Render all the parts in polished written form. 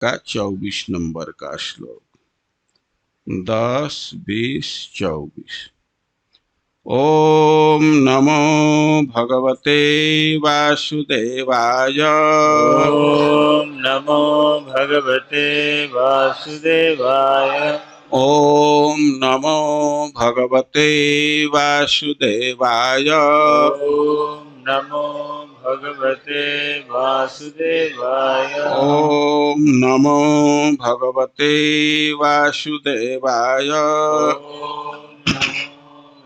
का 24 नंबर का श्लोक। 10, 20, 24। ओम नमो भगवते वासुदेवाय। ओम नमो भगवते वासुदेवाय। ओम नमो भगवते वासुदेवाय। ओम नमो भगवते वासुदेवाय। ओम नमो भगवते वासुदेवाय। ओम नमो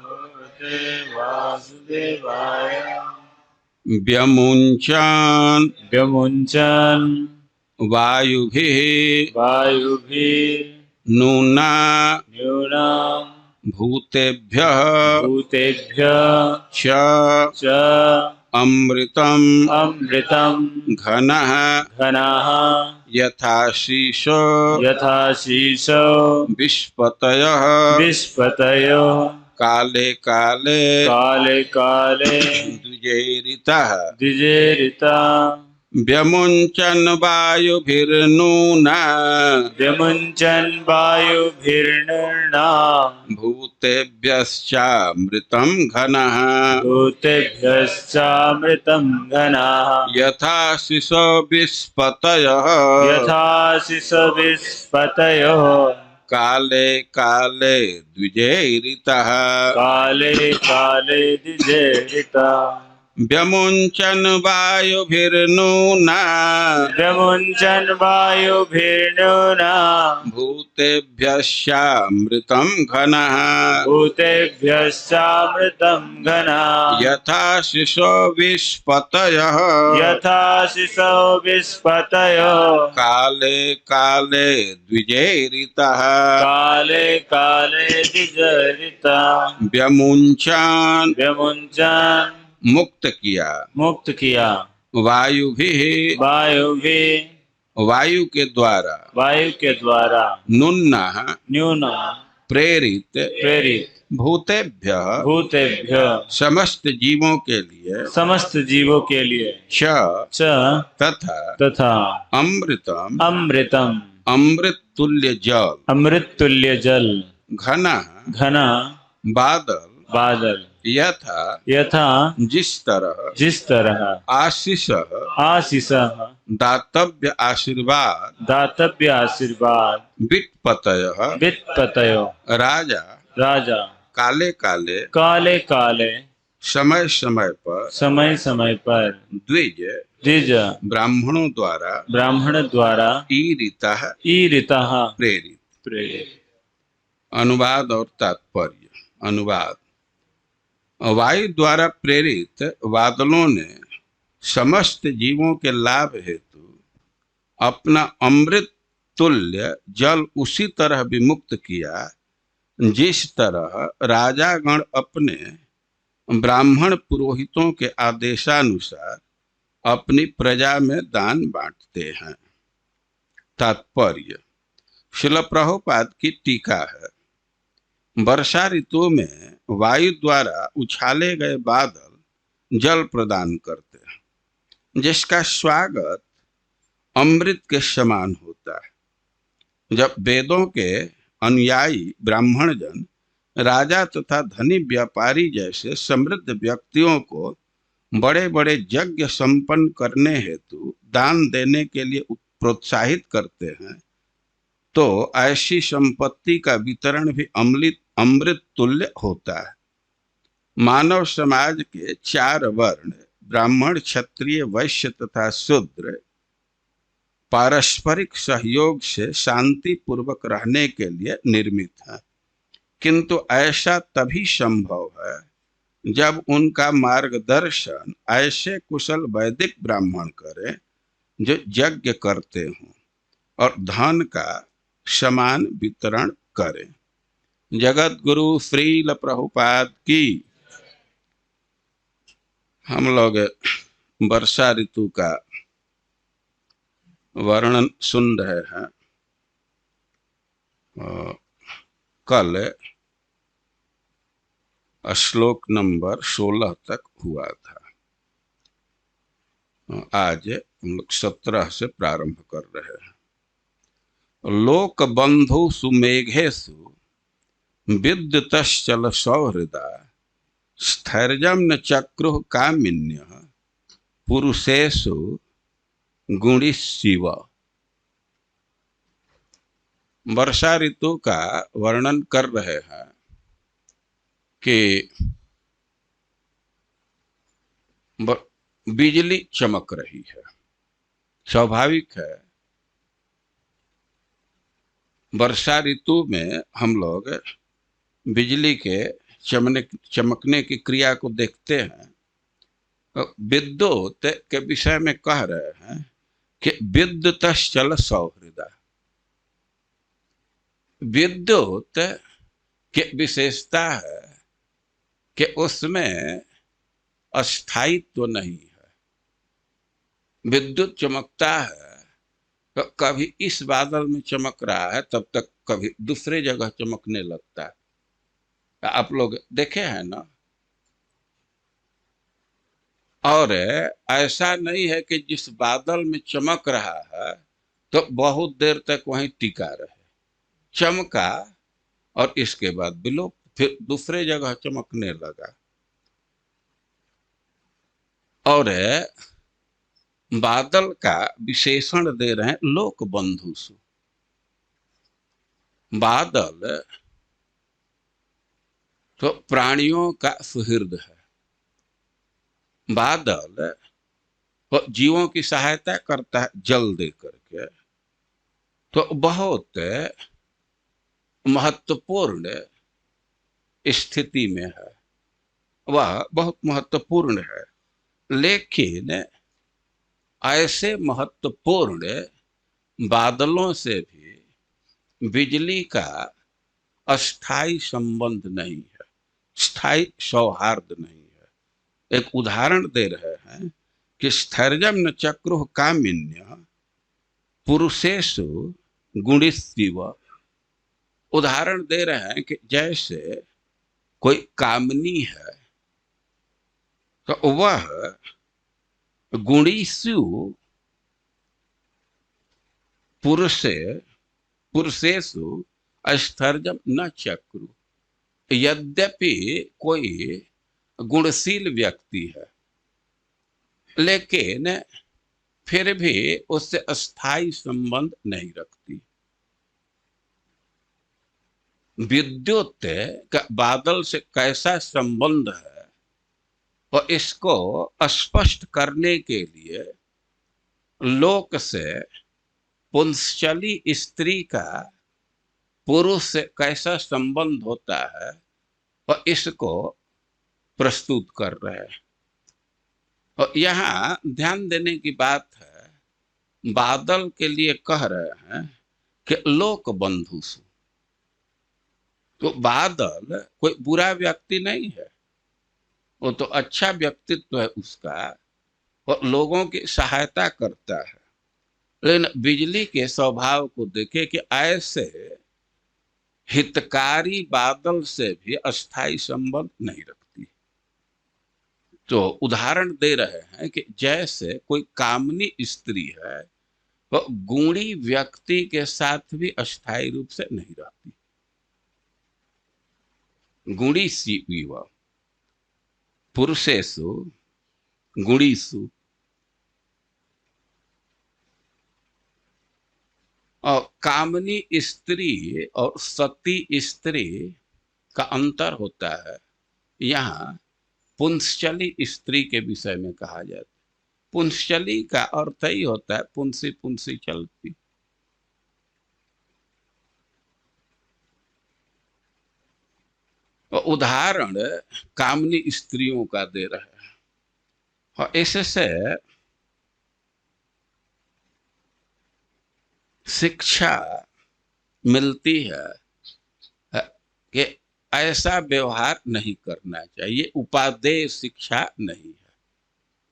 भगवते वासुदेवाय। व्यमुञ्चान् व्यमुञ्चन् वायुभिः वायुभिः नूना न्यूनां भूतेभ्यः भूतेभ्यः च च अमृतम् अमृतं घनः घनाः यथाशीशो यथा शीशो विष्पतयः विस्पतयो काले काले काले काले द्विजैरितः। द्विजेरिता। व्यमुञ्चन् वायुभिर्नूना व्यमुञ्चन् वायुभिर्नृणाम् भूतेभ्यश्चामृतं घनः भूतेभ्यश्चामृतं घनाः यथाशिशो विस्पतयः यथा शिशविस्पतयो काले काले द्विजैरितः। काले काले द्विजेरिता। व्यमुञ्चन् वायुभिर्नूना व्यमुञ्चन् वायुभिर्नूना भूतेभ्यश्चामृतं घनः भूतेभ्यश्चामृतं घनाः यथा शिशो विस्पतयः यथा शिशो विस्पतयो काले काले द्विजैरितः। काले काले द्विजेरिता। व्यमुञ्चान् व्यमुञ्चन् मुक्त किया मुक्त किया वायुभिः वायुभिः वायु के द्वारा वायु के द्वारा नुन्नः न्यून प्रेरित प्रेरित भूतेभ्यः भूतेभ्य समस्त जीवों के लिए समस्त जीवों के लिए च तथा तथा अमृतम अमृतम अमृत तुल्य जल अमृत तुल्य जल घना घना बादल बादल यथा यथा जिस तरह आशीष आशीष दातव्य आशीर्वाद दातव्य आशीर्वाद वित्पतयः वित्पतयो राजा राजा काले काले काले काले समय समय पर द्विज द्विज ब्राह्मणों द्वारा ईरितः प्रेरित। प्रेरित। अनुवाद और तात्पर्य। अनुवाद। वायु द्वारा प्रेरित बादलों ने समस्त जीवों के लाभ हेतु अपना अमृत तुल्य जल उसी तरह विमुक्त किया जिस तरह राजागण अपने ब्राह्मण पुरोहितों के आदेशानुसार अपनी प्रजा में दान बांटते हैं। तात्पर्य। श्रील प्रभुपाद की टीका है। वर्षा ऋतु में वायु द्वारा उछाले गए बादल जल प्रदान करते हैं जिसका स्वागत अमृत के समान होता है। जब वेदों के अनुयायी ब्राह्मण जन राजा तथा धनी व्यापारी जैसे समृद्ध व्यक्तियों को बड़े बड़े यज्ञ संपन्न करने हेतु दान देने के लिए प्रोत्साहित करते हैं तो ऐसी संपत्ति का वितरण भी अमृत तुल्य होता है। मानव समाज के 4 वर्ण ब्राह्मण क्षत्रिय वैश्य तथा शूद्र पारस्परिक सहयोग से शांति पूर्वक रहने के लिए निर्मित है, किंतु ऐसा तभी संभव है जब उनका मार्गदर्शन ऐसे कुशल वैदिक ब्राह्मण करें जो यज्ञ करते हों और धन का समान वितरण करें। जगत गुरु श्रील प्रभुपाद की। हम लोग वर्षा ऋतु का वर्णन सुन रहे हैं। कल श्लोक नंबर 16 तक हुआ था। आज हम लोग 17 से प्रारंभ कर रहे हैं। लोक बंधु सुमेघेषु विद्युतश्चल सौहृदा स्थैर्यं न चक्रुः कामिन्यः पुरुषेषु गुणिशिव। वर्षा ऋतु का वर्णन कर रहे हैं कि बिजली चमक रही है। स्वाभाविक है, वर्षा ऋतु में हम लोग बिजली के चमकने की क्रिया को देखते हैं। विद्युत के विषय में कह रहे हैं कि विद्युतश्चल सौहृदा। विद्युत की विशेषता है कि उसमें अस्थायित्व नहीं है। विद्युत चमकता है तो कभी इस बादल में चमक रहा है, तब तक कभी दूसरे जगह चमकने लगता है। आप लोग देखे हैं ना। और ऐसा नहीं है कि जिस बादल में चमक रहा है तो बहुत देर तक वहीं टिका रहे। चमका और इसके बाद विलोप, फिर दूसरे जगह चमकने लगा। और बादल का विशेषण दे रहे हैं लोक बंधुसु। बादल तो प्राणियों का सुहृद है। बादल तो जीवों की सहायता करता है जल दे करके। तो बहुत महत्वपूर्ण स्थिति में है, वह बहुत महत्वपूर्ण है। लेकिन ऐसे महत्वपूर्ण बादलों से भी बिजली का अस्थाई संबंध नहीं है, स्थायी सौहार्द नहीं है। एक उदाहरण दे रहे हैं कि स्थैर्यं न चक्रुः कामिन्यः पुरुषेषु गुणिशिव। उदाहरण दे रहे हैं कि जैसे कोई कामनी है तो वह गुणिषु पुरुषेषु स्थैर्यं न चक्रु। यद्यपि कोई गुणशील व्यक्ति है, लेकिन फिर भी उससे अस्थाई संबंध नहीं रखती। विद्युत का बादल से कैसा संबंध है और इसको स्पष्ट करने के लिए लोक से पुंसचली स्त्री का पुरुष से कैसा संबंध होता है और इसको प्रस्तुत कर रहे हैं। और यहाँ ध्यान देने की बात है, बादल के लिए कह रहे हैं कि लोक बंधुसु। तो बादल कोई बुरा व्यक्ति नहीं है, वो तो अच्छा व्यक्तित्व है उसका और लोगों की सहायता करता है। लेकिन बिजली के स्वभाव को देखे कि ऐसे हितकारी बादल से भी अस्थाई संबंध नहीं रखती। तो उदाहरण दे रहे हैं कि जैसे कोई कामनी स्त्री है वो गुणी व्यक्ति के साथ भी अस्थायी रूप से नहीं रहती। गुणी सी वह पुरुषेषु गुणीषु। और कामनी स्त्री और सती स्त्री का अंतर होता है। यहाँ पुंसचली स्त्री के विषय में कहा जाता है। पुंसचली का अर्थ ही होता है पुंसी पुंसी चलती। उदाहरण कामनी स्त्रियों का दे रहे हैं और इससे शिक्षा मिलती है कि ऐसा व्यवहार नहीं करना चाहिए। उपादेय शिक्षा नहीं है,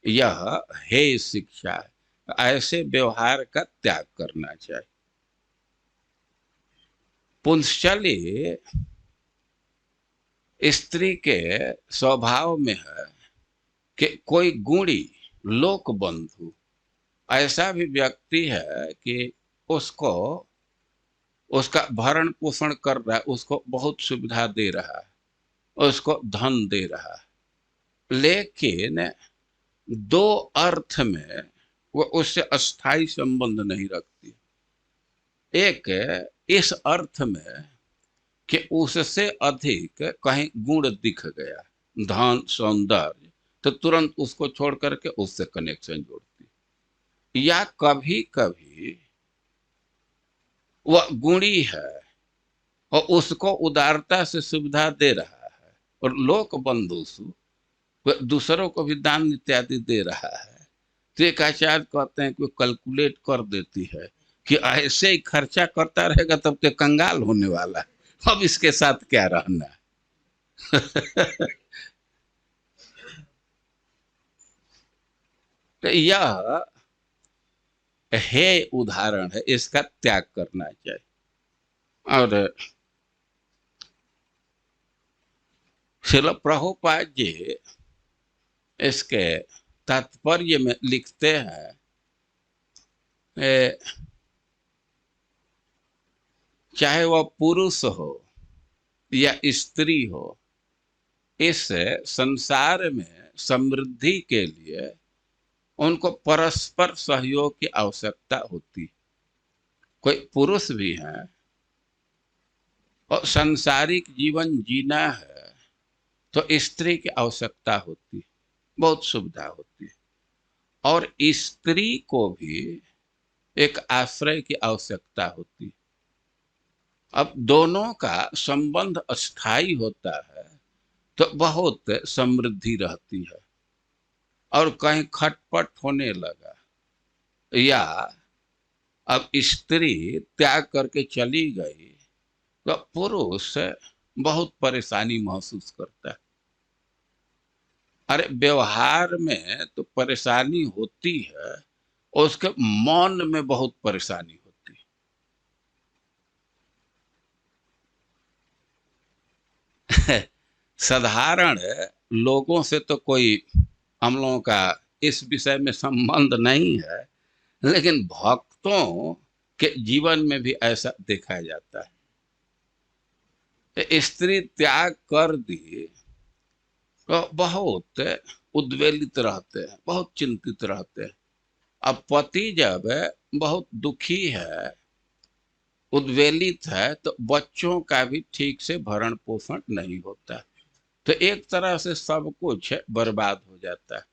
यह है शिक्षा है। ऐसे व्यवहार का त्याग करना चाहिए। पुंसचली स्त्री के स्वभाव में है कि कोई गुणी लोक बंधु ऐसा भी व्यक्ति है कि उसको उसका भरण पोषण कर रहा है, उसको बहुत सुविधा दे रहा है, उसको धन दे रहा है, लेकिन दो अर्थ में वो उससे अस्थाई संबंध नहीं रखती। एक इस अर्थ में कि उससे अधिक कहीं गुण दिख गया, धन सौंदर्य, तो तुरंत उसको छोड़ करके उससे कनेक्शन जोड़ती। या कभी कभी वह गुणी है और उसको उदारता से सुविधा दे रहा है, और लोक बंधुसु वह दूसरों को भी दान इत्यादि दे रहा है। तो एक आचार्य कहते हैं कि कैलकुलेट कर देती है कि ऐसे ही खर्चा करता रहेगा तब तो कंगाल होने वाला है, अब इसके साथ क्या रहना है। तो यह है उदाहरण है, इसका त्याग करना चाहिए। और श्रील प्रभुपाद जी इसके तात्पर्य में लिखते हैं, चाहे वह पुरुष हो या स्त्री हो, इस संसार में समृद्धि के लिए उनको परस्पर सहयोग की आवश्यकता होती। कोई पुरुष भी है और सांसारिक जीवन जीना है तो स्त्री की आवश्यकता होती, बहुत सुविधा होती है। और स्त्री को भी एक आश्रय की आवश्यकता होती। अब दोनों का संबंध अस्थाई होता है तो बहुत समृद्धि रहती है। और कहीं खटपट होने लगा या अब स्त्री त्याग करके चली गई तो पुरुष बहुत परेशानी महसूस करता है। अरे व्यवहार में तो परेशानी होती है, उसके मन में बहुत परेशानी होती है। साधारण लोगों से तो कोई हम लोगों का इस विषय में संबंध नहीं है, लेकिन भक्तों के जीवन में भी ऐसा देखा जाता है। स्त्री त्याग कर दी तो बहुत उद्वेलित रहते हैं, बहुत चिंतित रहते हैं। अब पति जब बहुत दुखी है, उद्वेलित है, तो बच्चों का भी ठीक से भरण पोषण नहीं होता, तो एक तरह से सब कुछ बर्बाद हो जाता है।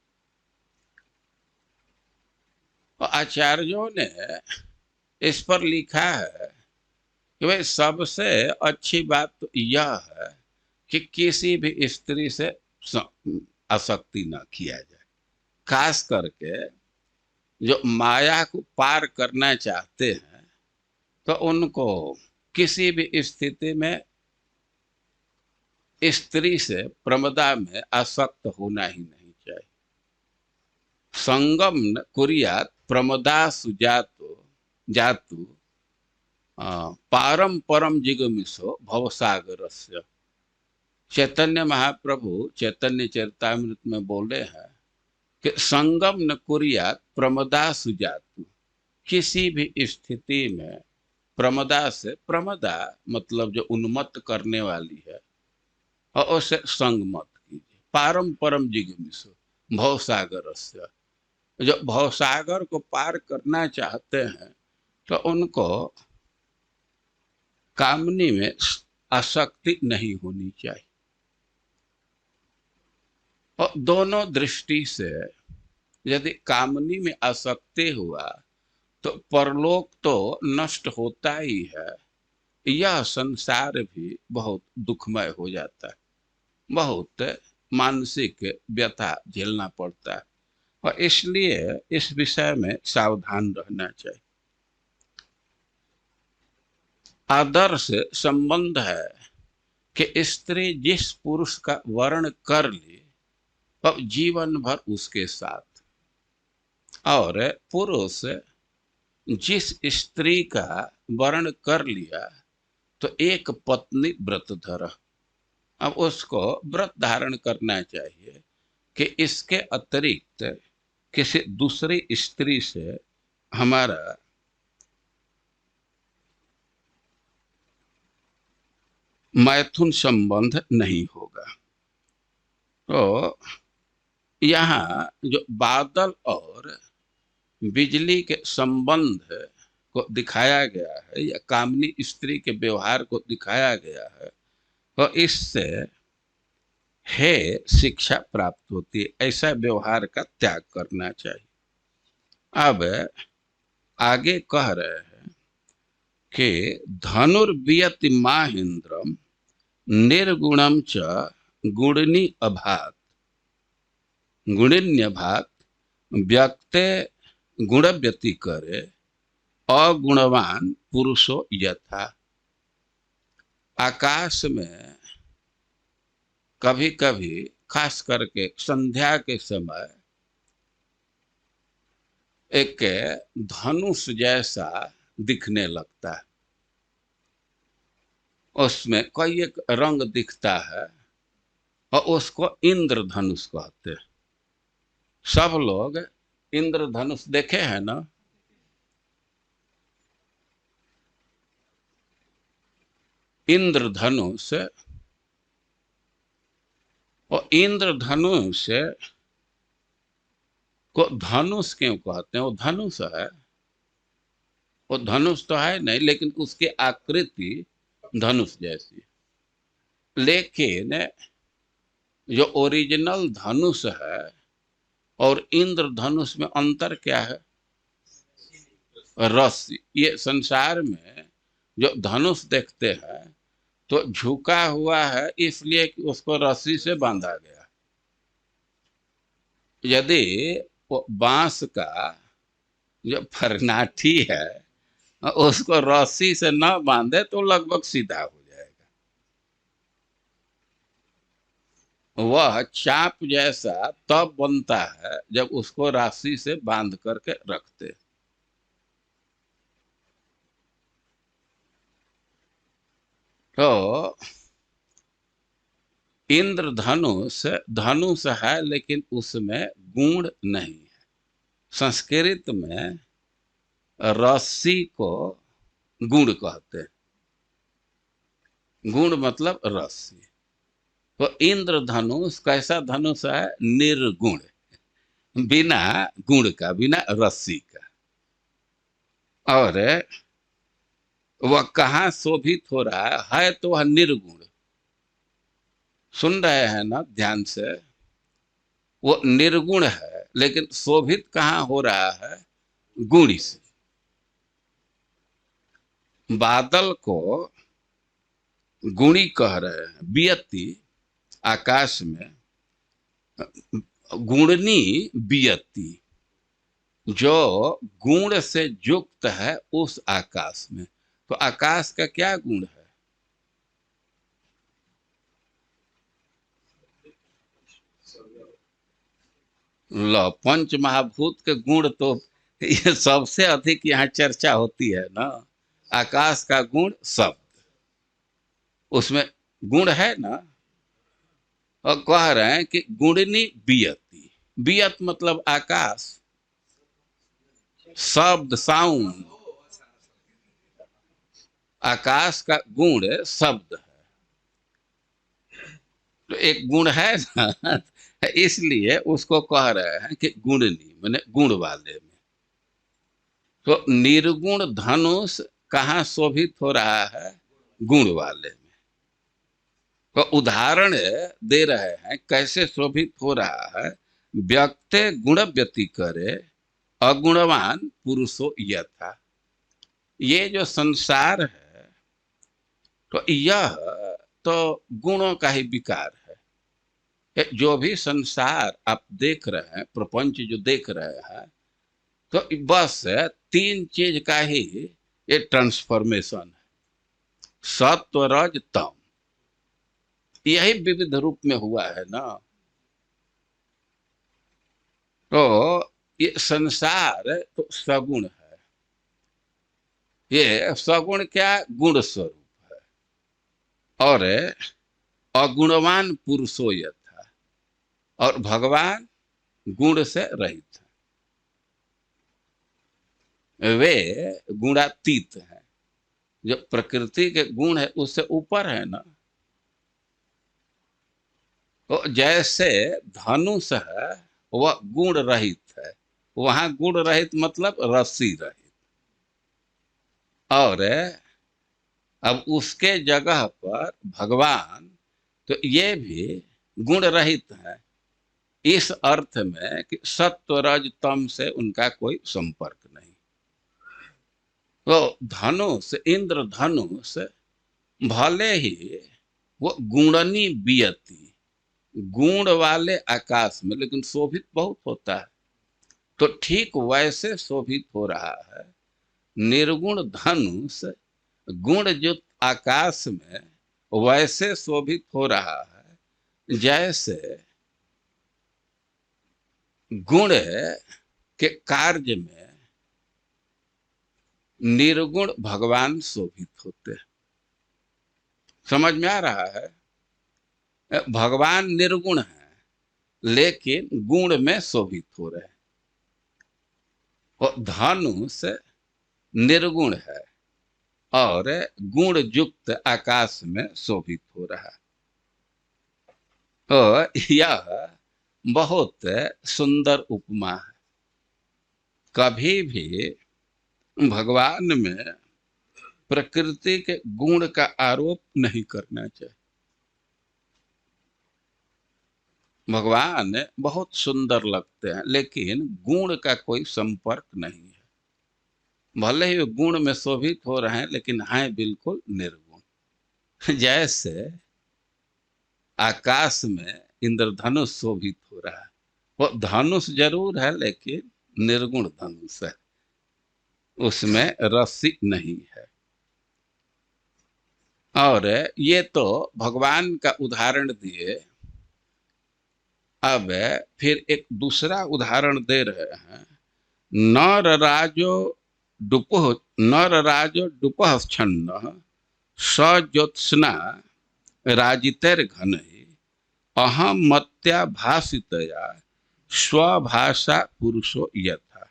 और आचार्यों ने इस पर लिखा है कि भाई सबसे अच्छी बात तो यह है कि किसी भी स्त्री से आसक्ति न किया जाए। खास करके जो माया को पार करना चाहते हैं तो उनको किसी भी स्थिति में स्त्री से प्रमदा में आसक्त होना ही नहीं चाहिए। संगम न कुर्यात प्रमदा सुजातो जातु पारम परम जिगमिषो भवसागरस्य। चैतन्य महाप्रभु चैतन्य चरितामृत में बोले हैं कि संगम न कुर्यात प्रमदा सुजातु, किसी भी स्थिति में प्रमदा से, प्रमदा मतलब जो उन्मत्त करने वाली है, और उससे संग मत कीजिए। पारम परम जिगमिषो भवसागरस्य, जो भवसागर को पार करना चाहते हैं तो उनको कामनी में आसक्ति नहीं होनी चाहिए। और दोनों दृष्टि से यदि कामनी में आसक्ति हुआ तो परलोक तो नष्ट होता ही है, यह संसार भी बहुत दुखमय हो जाता है, बहुत मानसिक व्यथा झेलना पड़ता है। और इसलिए इस विषय में सावधान रहना चाहिए। आदर्श संबंध है कि स्त्री जिस पुरुष का वर्ण कर ली अब जीवन भर उसके साथ, और पुरुष जिस स्त्री का वर्ण कर लिया तो एक पत्नी व्रतधर, अब उसको व्रत धारण करना चाहिए कि इसके अतिरिक्त किसी दूसरी स्त्री से हमारा मैथुन संबंध नहीं होगा। तो यहाँ जो बादल और बिजली के संबंध को दिखाया गया है या कामनी स्त्री के व्यवहार को दिखाया गया है, तो इससे है शिक्षा प्राप्त होती है। ऐसा व्यवहार का त्याग करना चाहिए। अब आगे कह रहे हैं कि धनुर्वियति माहिंद्रम निर्गुणम च गुणनी अभात गुणिन्यभात व्यक्ते गुणव्यति करे अगुणवान पुरुषो यथा। आकाश में कभी कभी खास करके संध्या के समय एक धनुष जैसा दिखने लगता है। उसमें कई एक रंग दिखता है और उसको इंद्रधनुष कहते हैं। सब लोग इंद्रधनुष देखे हैं ना? इंद्रधनुष, और इंद्रधनुष को धनुष क्यों कहते हैं? वो धनुष है, वो धनुष तो है नहीं, लेकिन उसकी आकृति धनुष जैसी है। लेकिन जो ओरिजिनल धनुष है और इंद्रधनुष में अंतर क्या है? रस्सी। ये संसार में जो धनुष देखते हैं तो झुका हुआ है, इसलिए कि उसको रस्सी से बांधा गया। यदि वो बांस का जो फरनाठी है उसको रस्सी से न बांधे तो लगभग सीधा हो जाएगा। वह चाप जैसा तब बनता है जब उसको रस्सी से बांध करके रखते। तो इंद्रधनुष धनुष है, लेकिन उसमें गुण नहीं है। संस्कृत में रस्सी को गुण कहते हैं। गुण मतलब रस्सी। तो इंद्रधनुष कैसा धनुष है? निर्गुण, बिना गुण का, बिना रस्सी का। और वह कहाँ शोभित हो रहा है तो वह निर्गुण। सुन रहे हैं ना ध्यान से? वो निर्गुण है, लेकिन शोभित कहाँ हो रहा है? गुण से। बादल को गुणी कह रहे हैं। वियति आकाश में, गुणनी वियति जो गुण से युक्त है उस आकाश में। तो आकाश का क्या गुण है? लो, पंच महाभूत के गुण तो ये सबसे अधिक यहाँ चर्चा होती है ना। आकाश का गुण शब्द, उसमें गुण है ना। और कह रहे हैं कि गुणनी वियति। वियत मतलब आकाश, शब्द, साउंड। आकाश का गुण शब्द है। तो एक गुण है ना, इसलिए उसको कह रहे हैं कि गुणनी, माने गुण वाले में। तो निर्गुण धनुष कहाँ शोभित हो रहा है? गुण वाले में। तो उदाहरण दे रहे हैं कैसे शोभित हो रहा है। व्यक्ते गुण व्यति करे अगुणवान पुरुषो यथा। ये जो संसार है तो यह तो गुणों का ही विकार है। जो भी संसार आप देख रहे हैं, प्रपंच जो देख रहे हैं, तो बस तीन चीज का ही ये ट्रांसफॉर्मेशन है। सत्व, रज, तम, यही विविध रूप में हुआ है ना। तो ये संसार तो सगुण है। ये सगुण क्या? गुण स्वरूप है। और अगुणवान पुरुषो यथा, और भगवान गुण से रहित है। वे गुणातीत हैं। जो प्रकृति के गुण है उससे ऊपर है ना। तो जैसे धनुष है वह गुण रहित है, वहां गुण रहित मतलब रस्सी रहित, और अब उसके जगह पर भगवान तो ये भी गुण रहित है, इस अर्थ में कि सत्व रज तम से उनका कोई संपर्क नहीं। तो धनुष, इंद्र धनुष भले ही वो गुणनी बियती, गुण वाले आकाश में, लेकिन शोभित बहुत होता है। तो ठीक वैसे शोभित हो रहा है निर्गुण धनुष गुण युक्त आकाश में, वैसे शोभित हो रहा है जैसे गुण के कार्य में निर्गुण भगवान शोभित होते हैं। समझ में आ रहा है? भगवान निर्गुण है लेकिन गुण में शोभित हो रहे हैं, और धनुष निर्गुण है और गुण युक्त आकाश में शोभित हो रहा है। तो यह बहुत सुंदर उपमा है। कभी भी भगवान में प्रकृति के गुण का आरोप नहीं करना चाहिए। भगवान बहुत सुंदर लगते हैं लेकिन गुण का कोई संपर्क नहीं है। भले ही गुण में शोभित हो रहे हैं लेकिन हैं बिल्कुल निर्गुण। जैसे आकाश में इंद्रधनुष शोभित हो रहा है, वो धनुष जरूर है लेकिन निर्गुण धनुष है, उसमें रस्सी नहीं है। और ये तो भगवान का उदाहरण दिए, अब फिर एक दूसरा उदाहरण दे रहे हैं। नर राजो डुपः छन्न सज्योत्स्ना राजितेर घन अहम मत्या भाषितया स्वभाषा पुरुषो यथा।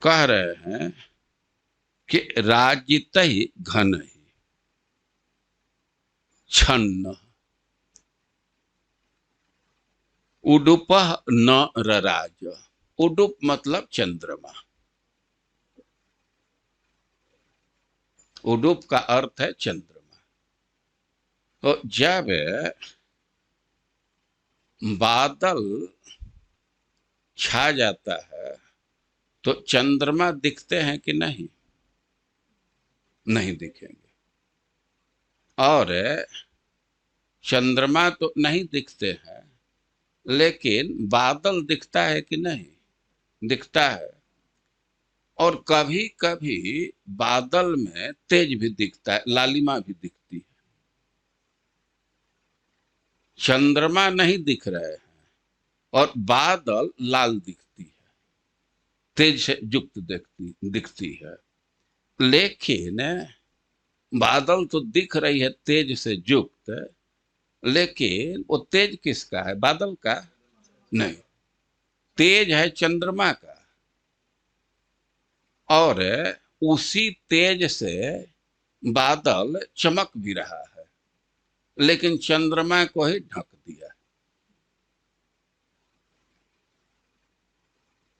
कह रहे हैं कि राजित ही घन ही छन्न उडुप न रराज। उडुप मतलब चंद्रमा, उडुप का अर्थ है चंद्रमा। तो जब बादल छा जाता है तो चंद्रमा दिखते हैं कि नहीं? नहीं दिखेंगे। और चंद्रमा तो नहीं दिखते हैं लेकिन बादल दिखता है कि नहीं? दिखता है। और कभी कभी बादल में तेज भी दिखता है, लालिमा भी दिखती है। चंद्रमा नहीं दिख रहे हैं और बादल लाल दिखती है, तेज से युक्त दिखती है। लेकिन बादल तो दिख रही है तेज से युक्त, लेकिन वो तेज किसका है? बादल का नहीं, तेज है चंद्रमा का। और उसी तेज से बादल चमक भी रहा है लेकिन चंद्रमा को ही ढक दिया।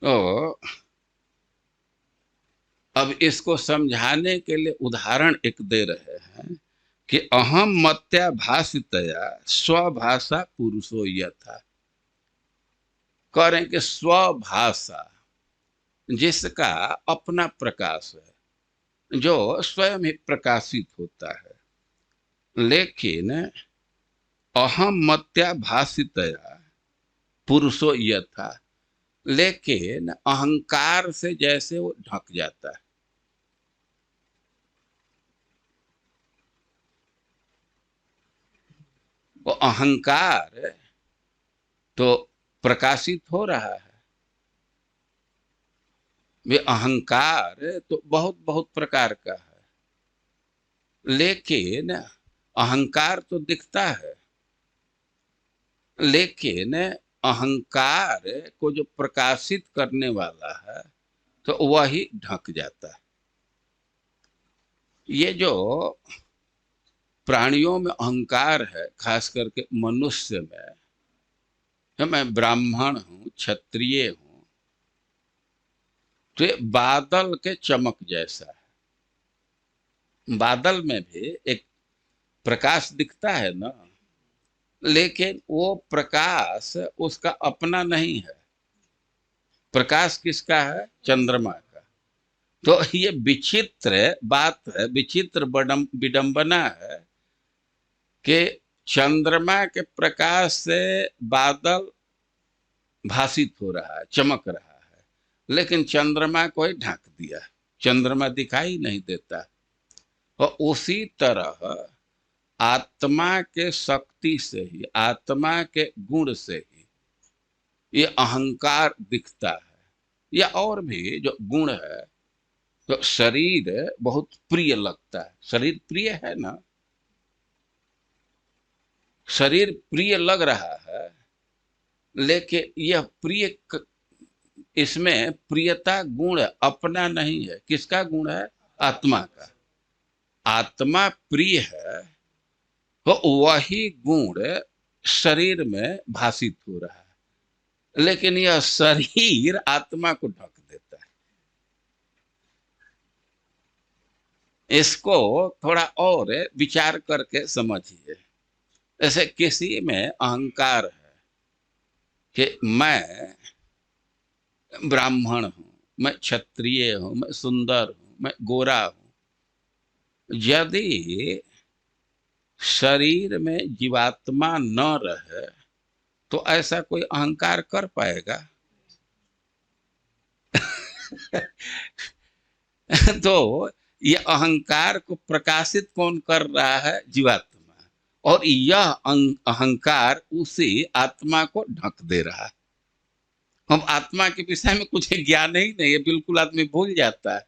तो अब इसको समझाने के लिए उदाहरण एक दे रहे हैं कि अहम मत्या भाषितया स्वभाषा पुरुषो यथा। कह रहे हैं कि स्वभाषा, जिसका अपना प्रकाश है, जो स्वयं ही प्रकाशित होता है, लेकिन अहम मत्या भाषितया पुरुषो यथा, लेकिन अहंकार से जैसे वो ढक जाता है। वो अहंकार तो प्रकाशित हो रहा है, वे अहंकार तो बहुत बहुत प्रकार का है, लेकिन अहंकार तो दिखता है, लेकिन अहंकार को जो प्रकाशित करने वाला है तो वही ढक जाता है। ये जो प्राणियों में अहंकार है, खास करके मनुष्य में। मैं ब्राह्मण हूं, क्षत्रिय हूं, तो ये बादल के चमक जैसा है। बादल में भी एक प्रकाश दिखता है ना, लेकिन वो प्रकाश उसका अपना नहीं है। प्रकाश किसका है? चंद्रमा का। तो ये विचित्र बात है, विचित्र विडंबना है कि चंद्रमा के प्रकाश से बादल भासित हो रहा है, चमक रहा है, लेकिन चंद्रमा को ही ढक दिया, चंद्रमा दिखाई नहीं देता। और उसी तरह आत्मा के शक्ति से ही, आत्मा के गुण से ही ये अहंकार दिखता है, या और भी जो गुण है। तो शरीर बहुत प्रिय लगता है, शरीर प्रिय है ना, शरीर प्रिय लग रहा है, लेकिन यह प्रिय, इसमें प्रियता गुण अपना नहीं है। किसका गुण है? आत्मा का। आत्मा प्रिय है, तो वही गुण शरीर में भासित हो रहा है, लेकिन यह शरीर आत्मा को ढक देता है। इसको थोड़ा और विचार करके समझिए। ऐसे किसी में अहंकार है कि मैं ब्राह्मण हूं, मैं क्षत्रिय हूं, मैं सुंदर हूं, मैं गोरा हूं। यदि शरीर में जीवात्मा न रहे तो ऐसा कोई अहंकार कर पाएगा? तो ये अहंकार को प्रकाशित कौन कर रहा है? जीवात्मा। और यह अहंकार उसी आत्मा को ढक दे रहा है। हम आत्मा के विषय में कुछ ज्ञान ही नहीं है, बिल्कुल आदमी भूल जाता है।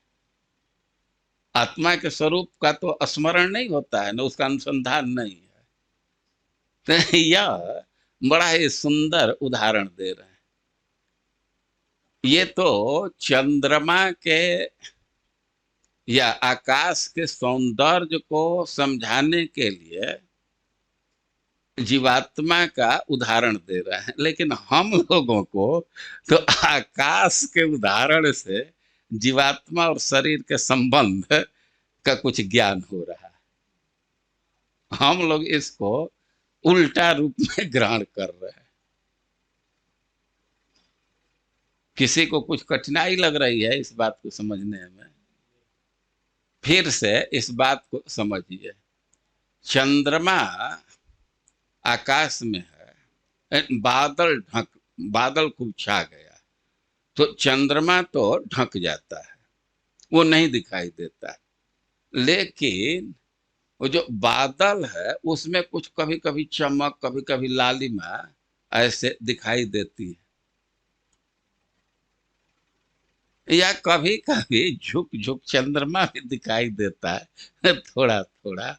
आत्मा के स्वरूप का तो स्मरण नहीं होता है, न उसका अनुसंधान नहीं है। तो यह बड़ा ही सुंदर उदाहरण दे रहे हैं। ये तो चंद्रमा के या आकाश के सौंदर्य को समझाने के लिए जीवात्मा का उदाहरण दे रहे हैं, लेकिन हम लोगों को तो आकाश के उदाहरण से जीवात्मा और शरीर के संबंध का कुछ ज्ञान हो रहा है। हम लोग इसको उल्टा रूप में ग्रहण कर रहे हैं। किसी को कुछ कठिनाई लग रही है इस बात को समझने में, फिर से इस बात को समझिए। चंद्रमा आकाश में है, बादल खूब छा गया तो चंद्रमा तो ढक जाता है, वो नहीं दिखाई देता है। लेकिन वो जो बादल है उसमें कुछ कभी कभी चमक, कभी कभी लालिमा ऐसे दिखाई देती है, या कभी कभी झुक झुक चंद्रमा भी दिखाई देता है थोड़ा थोड़ा।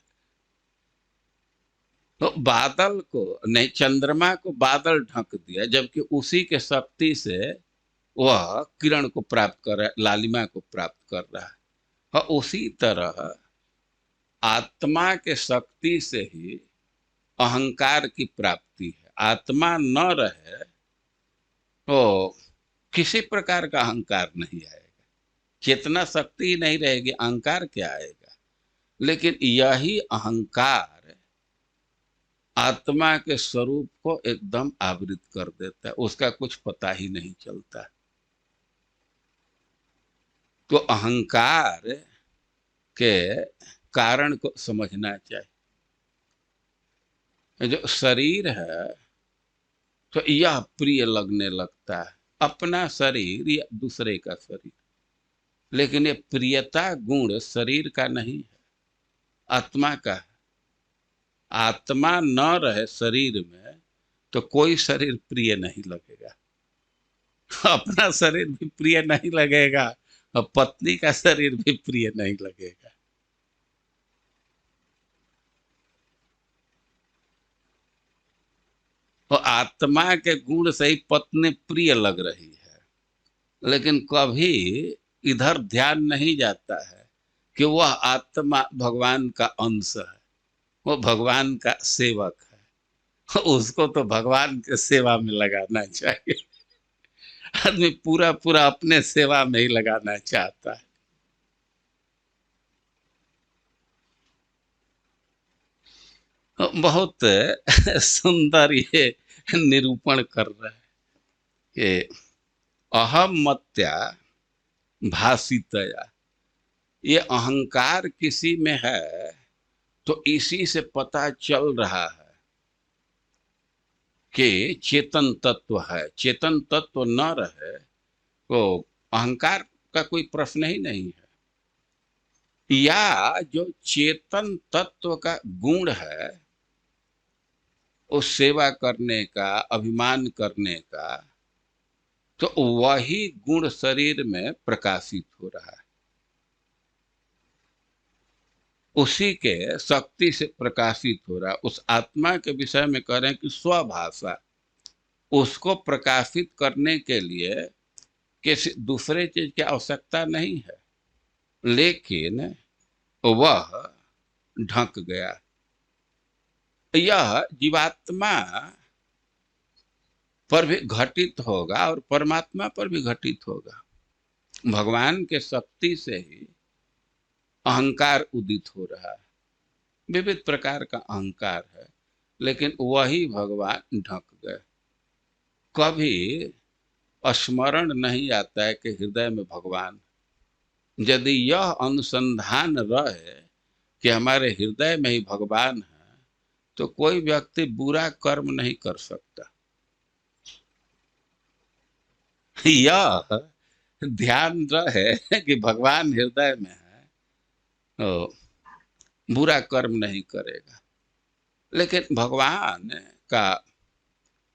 तो बादल को नहीं, चंद्रमा को बादल ढक दिया, जबकि उसी के शक्ति से वह किरण को प्राप्त कर रहा है, लालिमा को प्राप्त कर रहा है। और उसी तरह आत्मा के शक्ति से ही अहंकार की प्राप्ति है। आत्मा न रहे तो किसी प्रकार का अहंकार नहीं आएगा। चेतना शक्ति ही नहीं रहेगी, अहंकार क्या आएगा? लेकिन यही अहंकार आत्मा के स्वरूप को एकदम आवृत कर देता है, उसका कुछ पता ही नहीं चलता। तो अहंकार के कारण को समझना चाहिए। जो शरीर है तो यह प्रिय लगने लगता है, अपना शरीर या दूसरे का शरीर, लेकिन ये प्रियता गुण शरीर का नहीं है, आत्मा का है। आत्मा न रहे शरीर में तो कोई शरीर प्रिय नहीं लगेगा। अपना शरीर भी प्रिय नहीं लगेगा और पत्नी का शरीर भी प्रिय नहीं लगेगा। तो आत्मा के गुण से ही पत्नी प्रिय लग रही है, लेकिन कभी इधर ध्यान नहीं जाता है कि वह आत्मा भगवान का अंश है। वो भगवान का सेवक है, उसको तो भगवान के सेवा में लगाना चाहिए। आदमी पूरा पूरा अपने सेवा में ही लगाना चाहता है। बहुत सुंदर ये निरूपण कर रहा है कि अहम मत्या भासितया, ये अहंकार किसी में है तो इसी से पता चल रहा है कि चेतन तत्व है। चेतन तत्व न रहे तो अहंकार का कोई प्रश्न ही नहीं है। या जो चेतन तत्व का गुण है, उस सेवा करने का, अभिमान करने का, तो वही गुण शरीर में प्रकाशित हो रहा है। उसी के शक्ति से प्रकाशित हो रहा है। उस आत्मा के विषय में कह रहे हैं कि स्वभाषा, उसको प्रकाशित करने के लिए किसी दूसरे चीज की आवश्यकता नहीं है, लेकिन वह ढक गया। यह जीवात्मा पर भी घटित होगा और परमात्मा पर भी घटित होगा। भगवान के शक्ति से ही अहंकार उदित हो रहा है। विविध प्रकार का अहंकार है, लेकिन वही भगवान ढक गए। कभी स्मरण नहीं आता है कि हृदय में भगवान। यदि यह अनुसंधान रहे कि हमारे हृदय में ही भगवान है, तो कोई व्यक्ति बुरा कर्म नहीं कर सकता। यह ध्यान रहे कि भगवान हृदय में है तो बुरा कर्म नहीं करेगा। लेकिन भगवान का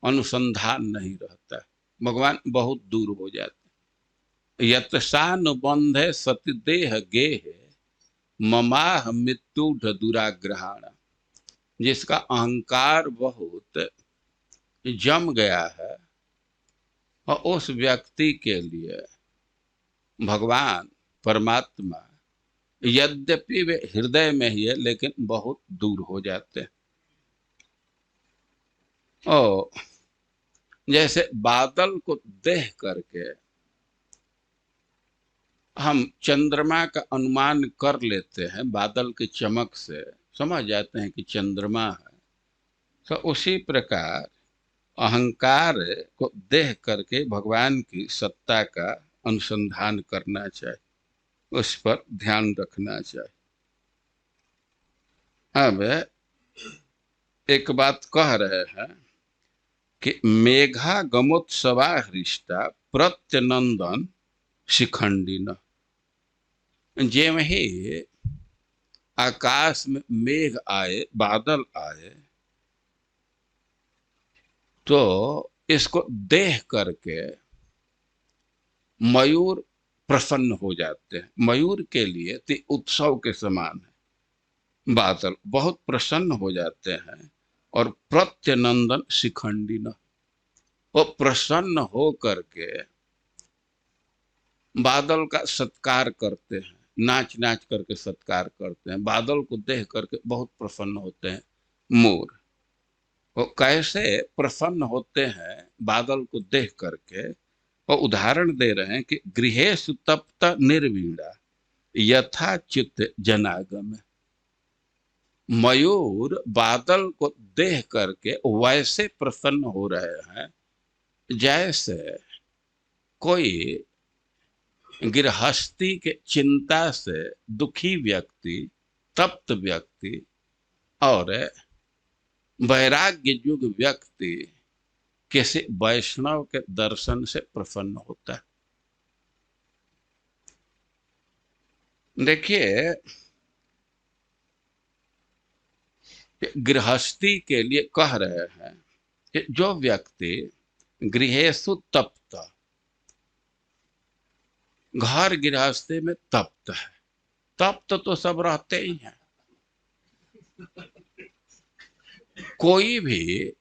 अनुसंधान नहीं रहता, भगवान बहुत दूर हो जाते। यत्सानुबंधे सति देह गेह ममाह मृत्यु दुराग्रहण, जिसका अहंकार बहुत जम गया है और उस व्यक्ति के लिए भगवान परमात्मा यद्यपि वे हृदय में ही है, लेकिन बहुत दूर हो जाते हैं। और जैसे बादल को देख करके हम चंद्रमा का अनुमान कर लेते हैं, बादल की चमक से समझ जाते हैं कि चंद्रमा है, तो उसी प्रकार अहंकार को देख करके भगवान की सत्ता का अनुसंधान करना चाहिए, उस पर ध्यान रखना चाहिए। अब एक बात कह रहे हैं कि मेघा गमोत्सवा हृष्टा प्रत्यनंदन शिखंडिन। जेम ही आकाश में मेघ आए, बादल आए, तो इसको देख करके मयूर प्रसन्न हो जाते हैं। मयूर के लिए तो उत्सव के समान है। बादल बहुत प्रसन्न हो जाते हैं और प्रत्यनंदन शिखंडिन, वो प्रसन्न हो करके बादल का सत्कार करते हैं, नाच नाच करके सत्कार करते हैं। बादल को देख करके बहुत प्रसन्न होते हैं मोर। वो कैसे प्रसन्न होते हैं बादल को देख करके, वो उदाहरण दे रहे हैं कि गृहेषु तप्त निर्वीणा यथा चित्त जनागम। मयूर बादल को देख करके वैसे प्रसन्न हो रहे हैं जैसे कोई गृहस्थी के चिंता से दुखी व्यक्ति, तप्त व्यक्ति और वैराग्य युग व्यक्ति किसी वैष्णव के दर्शन से प्रसन्न होता है। देखिए, गृहस्थी के लिए कह रहे हैं कि जो व्यक्ति गृहेषु तप्त, घर गृहस्थी में तप्त है, तप्त तो सब रहते ही हैं। कोई भी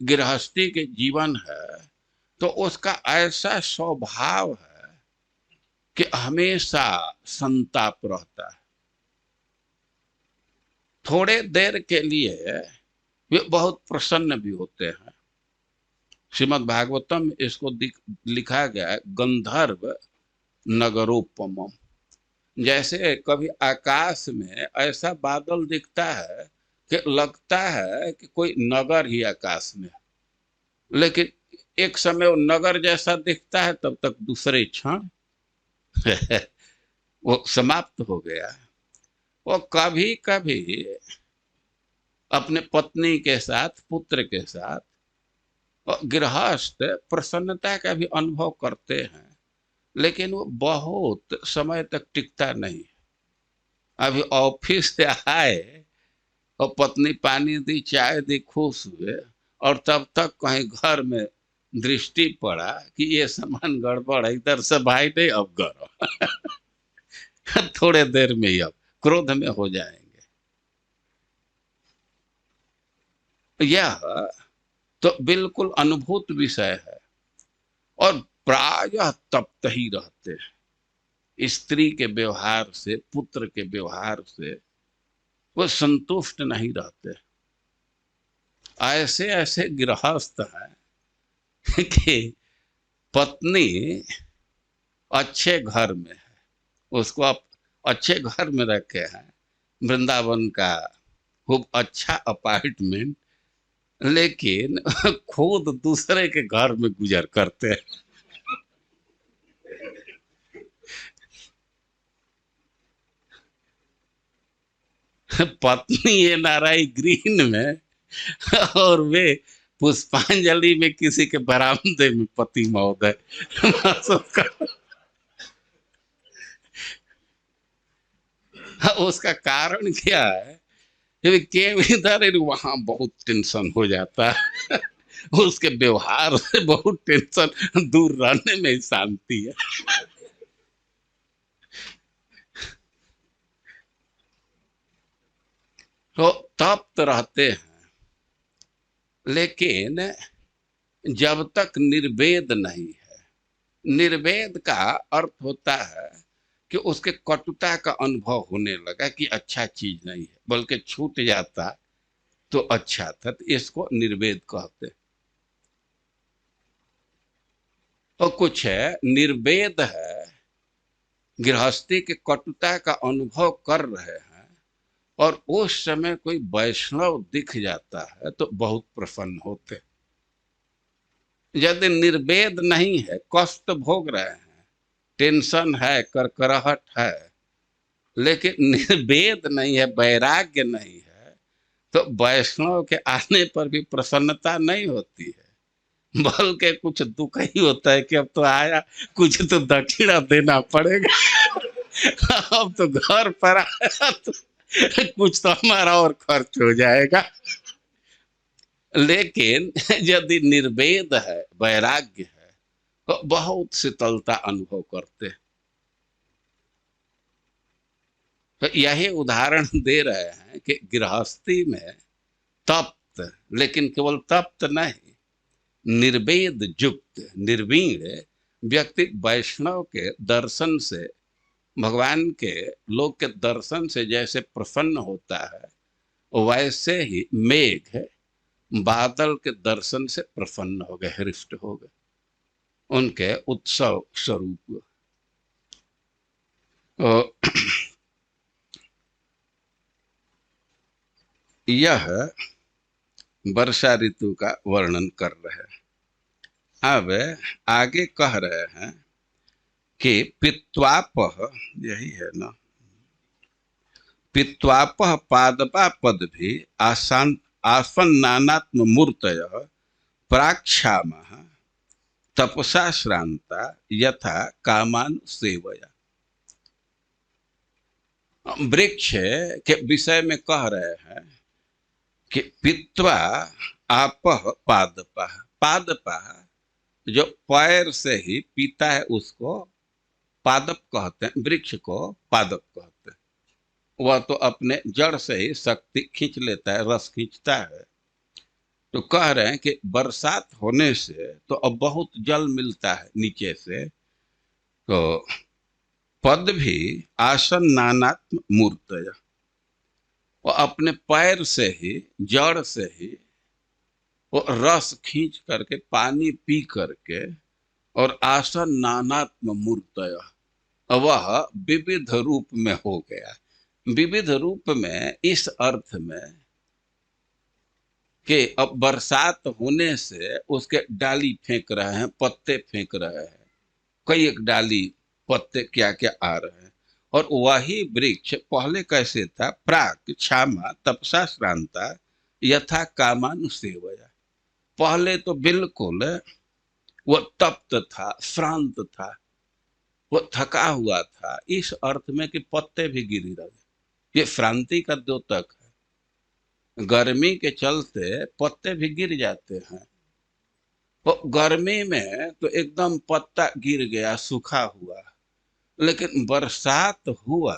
गृहस्थी के जीवन है तो उसका ऐसा स्वभाव है कि हमेशा संताप रहता है। थोड़े देर के लिए वे बहुत प्रसन्न भी होते हैं। श्रीमद् भागवतम में इसको लिखा गया है गंधर्व नगरोपमम। जैसे कभी आकाश में ऐसा बादल दिखता है कि लगता है कि कोई नगर ही आकाश में, लेकिन एक समय वो नगर जैसा दिखता है, तब तक दूसरे क्षण वो समाप्त हो गया। वो कभी कभी अपने पत्नी के साथ, पुत्र के साथ और गृहस्थ प्रसन्नता का भी अनुभव करते हैं, लेकिन वो बहुत समय तक टिकता नहीं। अभी ऑफिस से आए और पत्नी पानी दी, चाय दी, खुश हुए, और तब तक कहीं घर में दृष्टि पड़ा कि ये सामान गड़बड़ है, इधर से भाई नहीं अब करो थोड़े देर में ही अब क्रोध में हो जाएंगे। यह तो बिल्कुल अनुभूत विषय है, और प्रायः तप्त ही रहते हैं। स्त्री के व्यवहार से, पुत्र के व्यवहार से वो संतुष्ट नहीं रहते। ऐसे ऐसे गृहस्थ हैं कि पत्नी अच्छे घर में है, उसको आप अच्छे घर में रखे हैं, वृंदावन का खूब अच्छा अपार्टमेंट, लेकिन खुद दूसरे के घर में गुजर करते हैं। पत्नी ये नाराई ग्रीन में और वे पुष्पांजलि में किसी के बरामदे में पति महोदय उसका कारण क्या है? के इधर वहां बहुत टेंशन हो जाता है उसके व्यवहार से बहुत टेंशन, दूर रहने में शांति है। तो तप्त रहते हैं, लेकिन जब तक निर्वेद नहीं है। निर्वेद का अर्थ होता है कि उसके कटुता का अनुभव होने लगा कि अच्छा चीज नहीं है, बल्कि छूट जाता तो अच्छा था, तो इसको निर्वेद कहते हैं। और कुछ है निर्वेद है, गृहस्थी के कटुता का अनुभव कर रहे हैं, और उस समय कोई वैष्णव दिख जाता है तो बहुत प्रसन्न होते। यदि निर्वेद नहीं है, कष्ट भोग रहे हैं, टेंशन है, करकराहट है, लेकिन निर्वेद नहीं है, वैराग्य नहीं है, तो वैष्णव के आने पर भी प्रसन्नता नहीं होती है, बल्कि कुछ दुख ही होता है कि अब तो आया, कुछ तो दक्षिणा देना पड़ेगा अब तो घर पर आया तो कुछ तो हमारा और खर्च हो जाएगा। लेकिन यदि निर्वेद है, वैराग्य है, तो बहुत शीतलता अनुभव करते हैं। तो यही उदाहरण दे रहे हैं कि गृहस्थी में तप्त, लेकिन केवल तप्त नहीं, निर्वेद युक्त, निर्वीण व्यक्ति वैष्णव के दर्शन से, भगवान के लोक के दर्शन से जैसे प्रसन्न होता है, वैसे ही मेघ बादल के दर्शन से प्रसन्न हो गए, हृष्ट हो गए, उनके उत्सव स्वरूप। यह वर्षा ऋतु का वर्णन कर रहे हैं। अब आगे कह रहे हैं कि पित्वापह, यही है ना, पित्वापह पादपा पद भी आसन्नात्म मूर्तय प्राक्षामः तपसा श्रांता यथा कामान सेवया। वृक्ष के विषय में कह रहे हैं कि पित्वा आपह पादपा, पादपा जो पैर से ही पीता है उसको पादप कहते हैं, वृक्ष को पादप कहते हैं। वह तो अपने जड़ से ही शक्ति खींच लेता है, रस खींचता है। तो कह रहे हैं कि बरसात होने से तो अब बहुत जल मिलता है नीचे से, तो पद भी आसन्नात्म मूर्तय, वो अपने पैर से ही, जड़ से ही वो रस खींच करके, पानी पी करके, और आसन नानात्म मूर्तय, वह विविध रूप में हो गया। विविध रूप में इस अर्थ में कि अब बरसात होने से उसके डाली फेंक रहे हैं, पत्ते फेंक रहे हैं, कई एक डाली पत्ते क्या क्या आ रहे हैं। और वही वृक्ष पहले कैसे था? प्राक क्षामा तपसा श्रांता यथा कामानुसेवया। पहले तो बिल्कुल वो तप्त था, श्रांत था, वो थका हुआ था, इस अर्थ में कि पत्ते भी गिर रहे। ये श्रांति का द्योतक है। गर्मी के चलते पत्ते भी गिर जाते हैं। वो गर्मी में तो एकदम पत्ता गिर गया, सूखा हुआ। लेकिन बरसात हुआ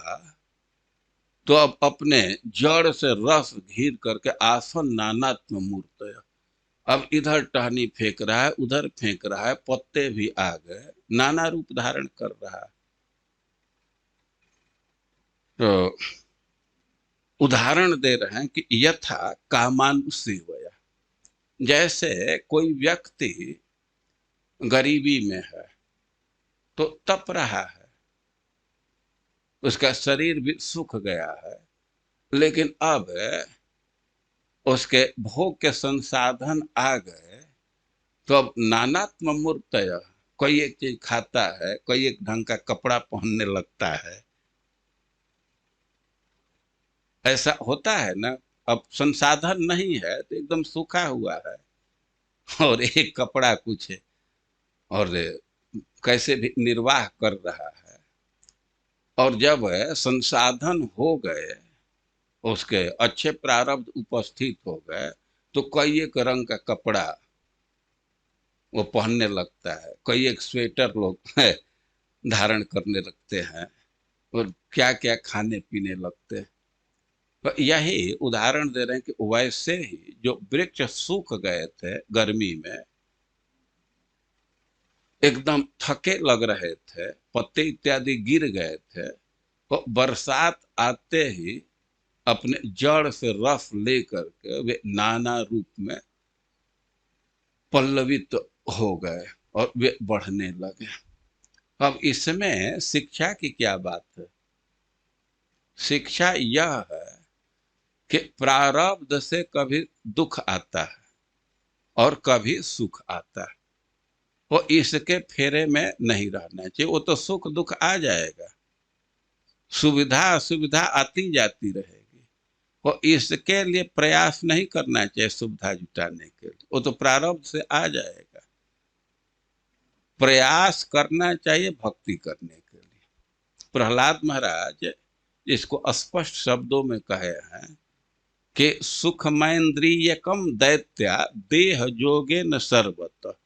तो अब अपने जड़ से रस घीर करके आसन नानात्म मूर्त, अब इधर टहनी फेंक रहा है, उधर फेंक रहा है, पत्ते भी आ गए, नाना रूप धारण कर रहा है। तो उदाहरण दे रहे हैं कि यथा कामानुसेवया, जैसे कोई व्यक्ति गरीबी में है तो तप रहा है, उसका शरीर भी सूख गया है, लेकिन अब उसके भोग के संसाधन आ गए, तो अब नानात्म मूर्तय, कोई एक चीज खाता है, कोई एक ढंग का कपड़ा पहनने लगता है। ऐसा होता है ना। अब संसाधन नहीं है तो एकदम सूखा हुआ है, और एक कपड़ा कुछ है, और कैसे भी निर्वाह कर रहा है। और जब संसाधन हो गए, उसके अच्छे प्रारब्ध उपस्थित हो गए, तो कई एक रंग का कपड़ा वो पहनने लगता है, कई एक स्वेटर लोग धारण करने लगते हैं, और क्या क्या खाने पीने लगते हैं। तो यही उदाहरण दे रहे हैं कि वैसे ही जो वृक्ष सूख गए थे गर्मी में, एकदम थके लग रहे थे, पत्ते इत्यादि गिर गए थे, तो बरसात आते ही अपने जड़ से रस ले करके वे नाना रूप में पल्लवित हो गए और वे बढ़ने लगे। अब इसमें शिक्षा की क्या बात है? शिक्षा यह है कि प्रारब्ध से कभी दुख आता है और कभी सुख आता है। वो इसके फेरे में नहीं रहना चाहिए। वो तो सुख दुख आ जाएगा, सुविधा असुविधा आती जाती रहेगी। वो इसके लिए प्रयास नहीं करना चाहिए सुविधा जुटाने के लिए, वो तो प्रारब्ध से आ जाएगा। प्रयास करना चाहिए भक्ति करने के लिए। प्रहलाद महाराज इसको स्पष्ट शब्दों में कहे हैं कि सुखमैन्द्रियकम दैत्या देह जोगे न सर्वत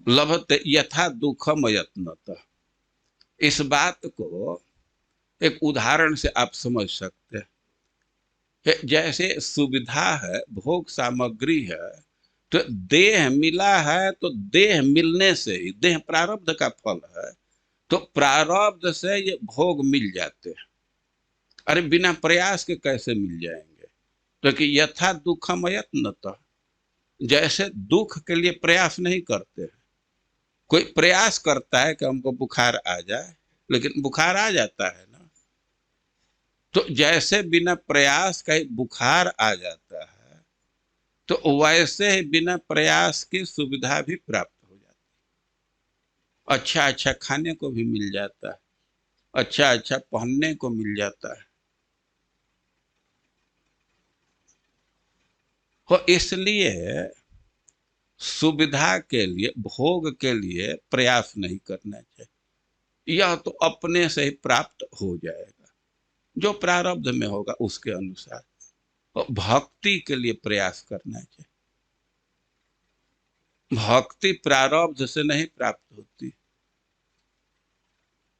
लभते यथा दुखम यत्नतः। इस बात को एक उदाहरण से आप समझ सकते हैं कि जैसे सुविधा है, भोग सामग्री है, तो देह मिला है, तो देह मिलने से ही, देह प्रारब्ध का फल है, तो प्रारब्ध से ये भोग मिल जाते हैं। अरे बिना प्रयास के कैसे मिल जाएंगे? तो कि यथा दुखम यत्नतः, जैसे दुख के लिए प्रयास नहीं करते हैं। कोई प्रयास करता है कि हमको बुखार आ जाए, लेकिन बुखार आ जाता है ना। तो जैसे बिना प्रयास का ही बुखार आ जाता है, तो वैसे ही बिना प्रयास की सुविधा भी प्राप्त हो जाती है। अच्छा अच्छा खाने को भी मिल जाता है, अच्छा अच्छा पहनने को मिल जाता है। तो इसलिए सुविधा के लिए, भोग के लिए प्रयास नहीं करना चाहिए। यह तो अपने से ही प्राप्त हो जाएगा, जो प्रारब्ध में होगा उसके अनुसार। और भक्ति के लिए प्रयास करना चाहिए। भक्ति प्रारब्ध से नहीं प्राप्त होती,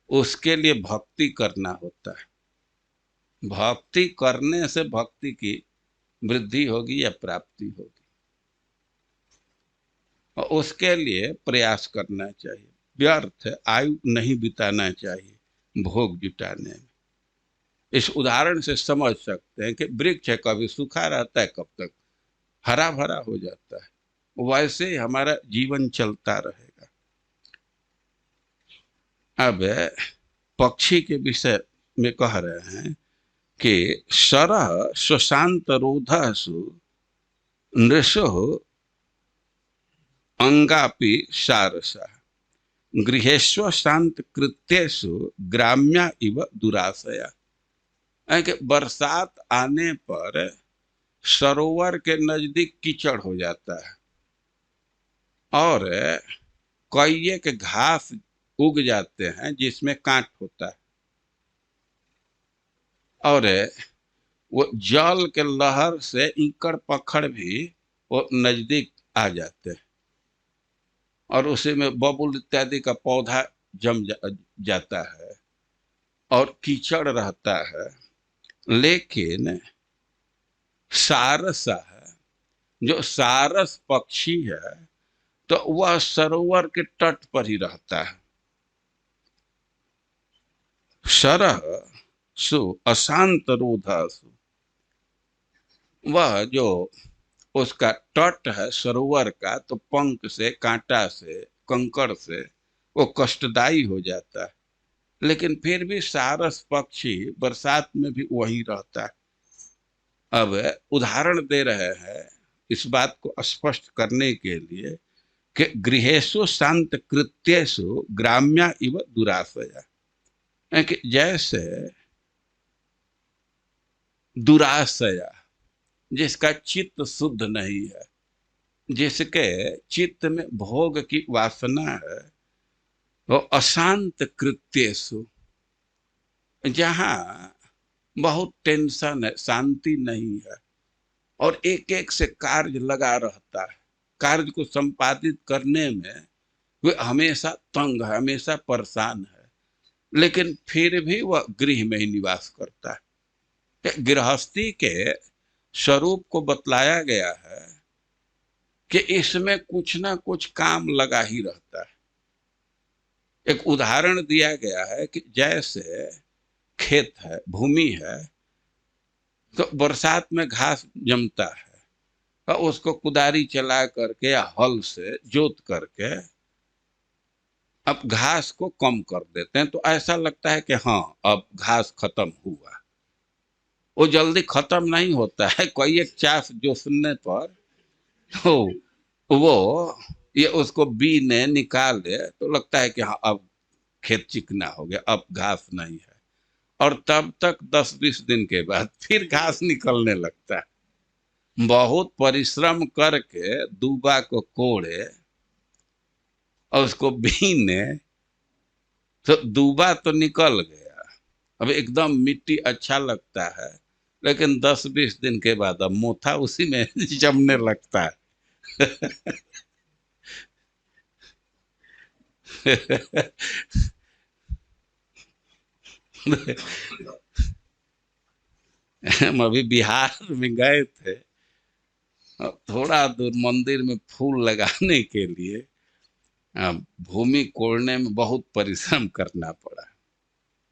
उसके लिए भक्ति करना होता है। भक्ति करने से भक्ति की वृद्धि होगी या प्राप्ति होगी, और उसके लिए प्रयास करना चाहिए। व्यर्थ आयु नहीं बिताना चाहिए भोग जुटाने में। इस उदाहरण से समझ सकते हैं कि वृक्ष है, कभी सूखा रहता है, कब तक हरा भरा हो जाता है। वैसे ही हमारा जीवन चलता रहेगा। अब पक्षी के विषय में कह रहे हैं कि सरह सुशांत रोधसु नृषो अंगापि सारसा गृहेश्व शांत कृत्येषु ग्राम्या इव दुराशया। है कि बरसात आने पर सरोवर के नजदीक कीचड़ हो जाता है और कई एक घास उग जाते हैं जिसमें कांट होता है, और वो जल के लहर से इकड़ पकड़ भी वो नजदीक आ जाते हैं और उसी में बबुल इत्यादि का पौधा जम जाता है और कीचड़ रहता है। लेकिन सारसा है, जो सारस पक्षी है, तो वह सरोवर के तट पर ही रहता है। सरह सु अशांत रोधसु, वह जो उसका तट है सरोवर का, तो पंख से, कांटा से, कंकड़ से वो कष्टदायी हो जाता है। लेकिन फिर भी सारस पक्षी बरसात में भी वही रहता है। अब उदाहरण दे रहे हैं इस बात को स्पष्ट करने के लिए कि गृहेषु शांत कृत्येषु ग्राम्या इव दुराशया, है कि जैसे दुराशया, जिसका चित्त शुद्ध नहीं है, जिसके चित्त में भोग की वासना है, वो अशांत कृत्येषु, जहाँ बहुत टेंशन है, शांति नहीं है और एक एक से कार्य लगा रहता है, कार्य को संपादित करने में वे हमेशा तंग है, हमेशा परेशान है, लेकिन फिर भी वह गृह में ही निवास करता है। गृहस्थी के स्वरूप को बतलाया गया है कि इसमें कुछ ना कुछ काम लगा ही रहता है। एक उदाहरण दिया गया है कि जैसे खेत है, भूमि है, तो बरसात में घास जमता है और उसको कुदारी चला करके या हल से जोत करके अब घास को कम कर देते हैं, तो ऐसा लगता है कि हाँ अब घास खत्म हुआ। वो जल्दी खत्म नहीं होता है, कोई एक चास जोतने पर तो वो ये उसको बीने निकाले तो लगता है कि हाँ अब खेत चिकना हो गया, अब घास नहीं है, और तब तक 10-20 दिन के बाद फिर घास निकलने लगता है। बहुत परिश्रम करके दूबा को कोड़े और उसको बीने तो दूबा तो निकल गया, अब एकदम मिट्टी अच्छा लगता है, लेकिन 10-20 दिन के बाद अब मोथा उसी में जमने लगता है। हम अभी बिहार में गए थे, थोड़ा दूर मंदिर में फूल लगाने के लिए भूमि कोड़ने में बहुत परिश्रम करना पड़ा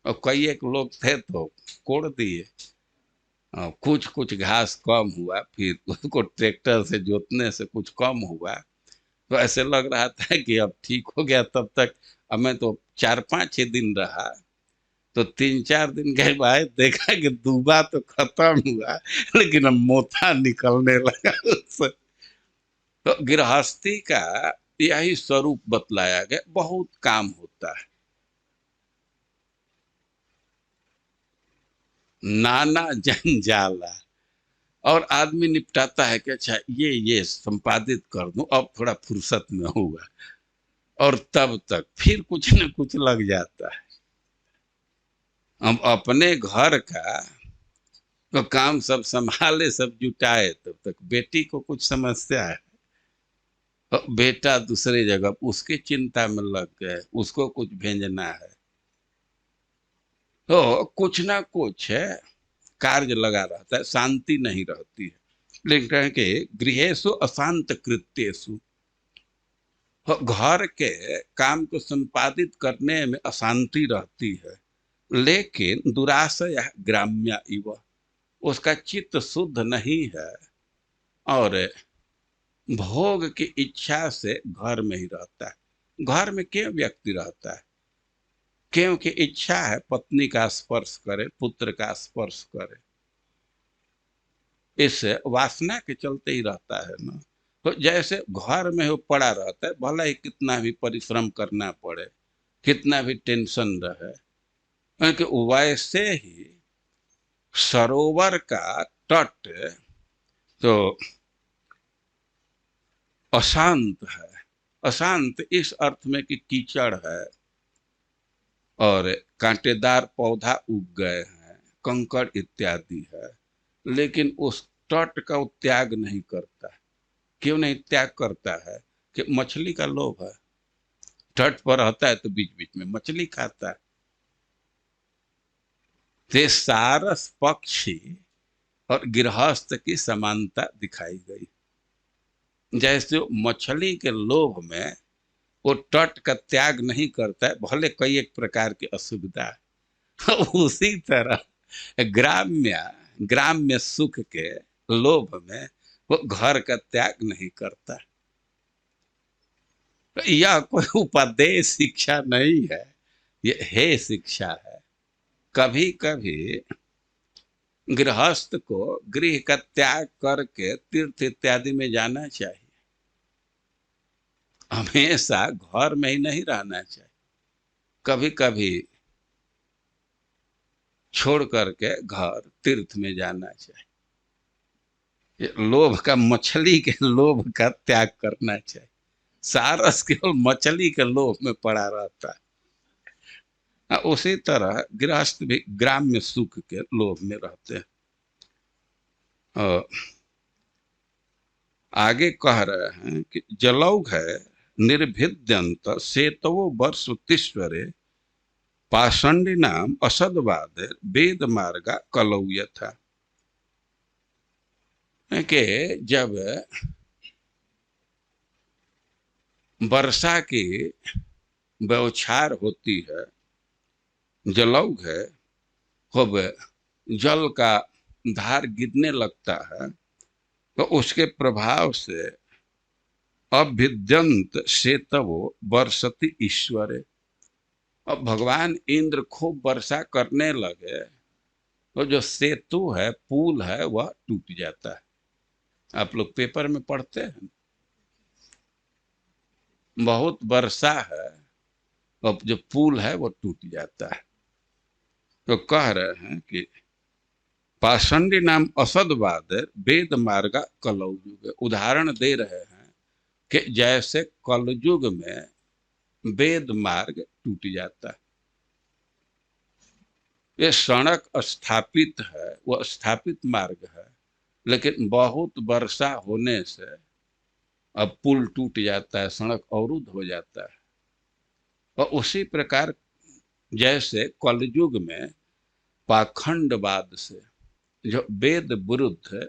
और कई एक लोग थे तो कोड़ दिए। कुछ कुछ घास कम हुआ, फिर उसको ट्रैक्टर से जोतने से कुछ कम हुआ, तो ऐसे लग रहा था कि अब ठीक हो गया। तब तक अब मैं तो 4-5 दिन रहा, तो 3-4 दिन के बाद देखा कि दूबा तो खत्म हुआ लेकिन अब मोथा निकलने लगा उससे। तो गृहस्थी का यही स्वरूप बतलाया गया, बहुत काम होता है, नाना जंजाला, और आदमी निपटाता है कि अच्छा ये संपादित कर दूं, अब थोड़ा फुर्सत में होगा, और तब तक फिर कुछ न कुछ लग जाता है। हम अपने घर का तो काम सब संभाले, सब जुटाए, तब तक बेटी को कुछ समस्या है, तो बेटा दूसरी जगह उसकी चिंता में लग गए, उसको कुछ भेजना है, तो कुछ ना कुछ है कार्य लगा रहता है, शांति नहीं रहती है। लेकिन कहें कि गृहेषु अशांत कृत्येषु, घर के काम को संपादित करने में अशांति रहती है, लेकिन दुराशय ग्राम्य इव, उसका चित्त शुद्ध नहीं है और भोग की इच्छा से घर में ही रहता है। घर में क्यों व्यक्ति रहता है? क्योंकि इच्छा है पत्नी का स्पर्श करे, पुत्र का स्पर्श करे, इस वासना के चलते ही रहता है ना। तो जैसे घर में वो पड़ा रहता है, भला ही कितना भी परिश्रम करना पड़े, कितना भी टेंशन रहे, क्योंकि वैसे ही सरोवर का तट तो अशांत है। अशांत इस अर्थ में कि कीचड़ है और कांटेदार पौधा उग गए हैं, कंकड़ इत्यादि है, लेकिन उस तट का वो त्याग नहीं करता। क्यों नहीं त्याग करता है? कि मछली का लोभ है। तट पर रहता है तो बीच बीच में मछली खाता है। ते सारस पक्षी और गृहस्थ की समानता दिखाई गई। जैसे मछली के लोभ में वो तट का त्याग नहीं करता है, भले कई एक प्रकार की असुविधा है, उसी तरह ग्राम्य ग्राम्य सुख के लोभ में वो घर का त्याग नहीं करता। तो यह कोई उपदेश शिक्षा नहीं है, ये है शिक्षा है। कभी कभी गृहस्थ को गृह का त्याग करके तीर्थ इत्यादि में जाना चाहिए। हमेशा घर में ही नहीं रहना चाहिए। कभी कभी छोड़ करके घर तीर्थ में जाना चाहिए। ये लोभ का, मछली के लोभ का त्याग करना चाहिए। सारस केवल मछली के लोभ में पड़ा रहता है। उसी तरह गृहस्थ भी ग्राम्य सुख के लोभ में रहते हैं। आगे कह रहे हैं कि जलौघ है निर्भिद्यंत सेतवो वर्ष तीश्वरे पाषंडी नाम असदवाद वेद मार्गा कलौ यथा। कि जब वर्षा की बौछार होती है, जलौघ है, खूब जल का धार गिरने लगता है, तो उसके प्रभाव से अभिद्यंत सेतवो वर्षति ईश्वरे। अब भगवान इंद्र खूब वर्षा करने लगे तो जो सेतु है, पुल है, वह टूट जाता है। आप लोग पेपर में पढ़ते हैं, बहुत वर्षा है, अब जो पुल है वो टूट जाता है। तो कह रहे हैं कि पाषंडी नाम असदवाद वेद मार्ग कलयुग। उदाहरण दे रहे हैं कि जैसे कलयुग में वेद मार्ग टूट जाता है। ये सड़क स्थापित है, वो स्थापित मार्ग है, लेकिन बहुत वर्षा होने से अब पुल टूट जाता है, सड़क अवरुद्ध हो जाता है। और उसी प्रकार जैसे कलयुग में पाखंडवाद से जो वेद विरुद्ध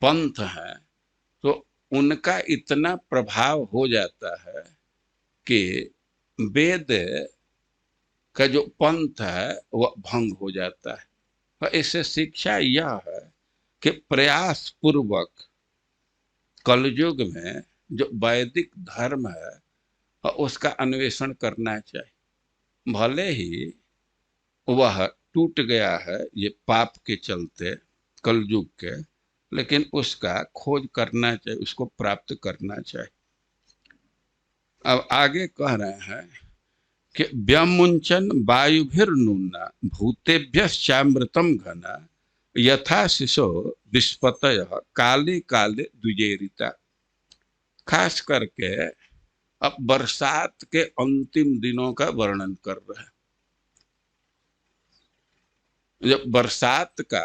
पंथ है, तो उनका इतना प्रभाव हो जाता है कि वेद का जो पंथ है वह भंग हो जाता है। और इससे शिक्षा यह है कि प्रयास पूर्वक कलयुग में जो वैदिक धर्म है उसका अन्वेषण करना चाहिए। भले ही वह टूट गया है ये पाप के चलते कलयुग के, लेकिन उसका खोज करना चाहिए, उसको प्राप्त करना चाहिए। अब आगे कह रहे हैं कि व्यमुंचन वायुभिर्नूना भूतेभ्यश्चामृतम घना यथा शिशो विस्पतय काले काले द्विजेरिता। खास करके अब बरसात के अंतिम दिनों का वर्णन कर रहे हैं। जब बरसात का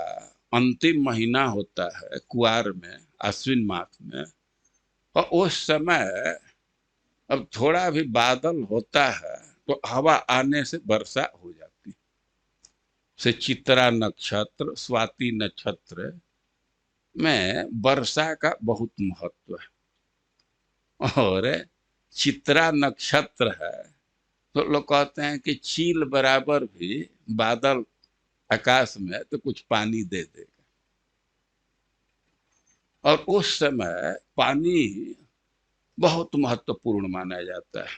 अंतिम महीना होता है कुआर में, आश्विन मास में, और उस समय अब थोड़ा भी बादल होता है तो हवा आने से वर्षा हो जाती है। से चित्रा नक्षत्र, स्वाति नक्षत्र में वर्षा का बहुत महत्व है। और चित्रा नक्षत्र है तो लोग कहते हैं कि चील बराबर भी बादल आकाश में है तो कुछ पानी दे देगा, और उस समय पानी बहुत महत्वपूर्ण माना जाता है।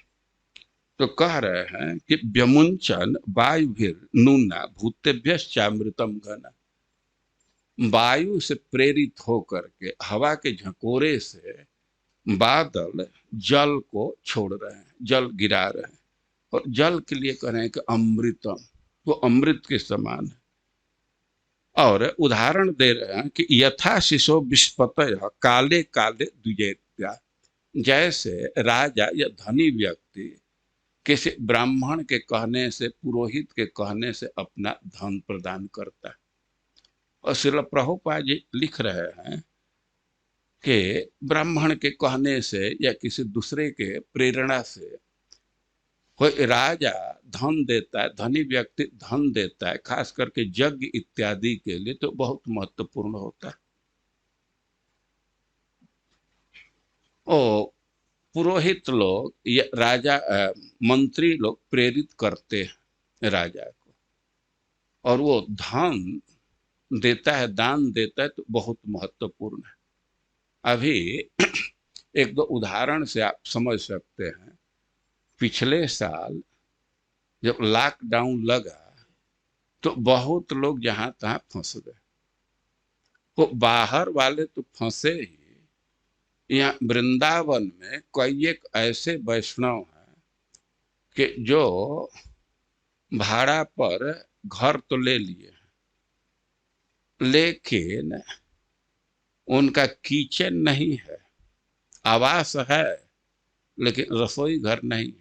तो कह रहे हैं कि व्यमुंचन वायुभिर नूना भूतेभ्यश्चामृतम घना, वायु से प्रेरित होकर के हवा के झकोरे से बादल जल को छोड़ रहे हैं, जल गिरा रहे हैं, और जल के लिए कह रहे हैं कि अमृतम, वो अमृत के समान है। और उदाहरण दे रहे हैं कि यथा शिशो विस्पतय काले काले द्विजेत्या, जैसे राजा या धनी व्यक्ति किसी ब्राह्मण के कहने से, पुरोहित के कहने से अपना धन प्रदान करता है। और श्रील प्रभुपाद जी लिख रहे हैं कि ब्राह्मण के कहने से या किसी दूसरे के प्रेरणा से कोई राजा धन देता है, धनी व्यक्ति धन देता है, खास करके यज्ञ इत्यादि के लिए, तो बहुत महत्वपूर्ण होता है। ओ पुरोहित लोग या राजा मंत्री लोग प्रेरित करते हैं राजा को, और वो धन देता है, दान देता है, तो बहुत महत्वपूर्ण है। अभी एक दो उदाहरण से आप समझ सकते हैं। पिछले साल जब लॉकडाउन लगा तो बहुत लोग जहां तहां फंस गए। वो बाहर वाले तो फंसे ही, यहाँ वृंदावन में कई एक ऐसे वैष्णव हैं कि जो भाड़ा पर घर तो ले लिए, लेकिन उनका किचन नहीं है, आवास है लेकिन रसोई घर नहीं है।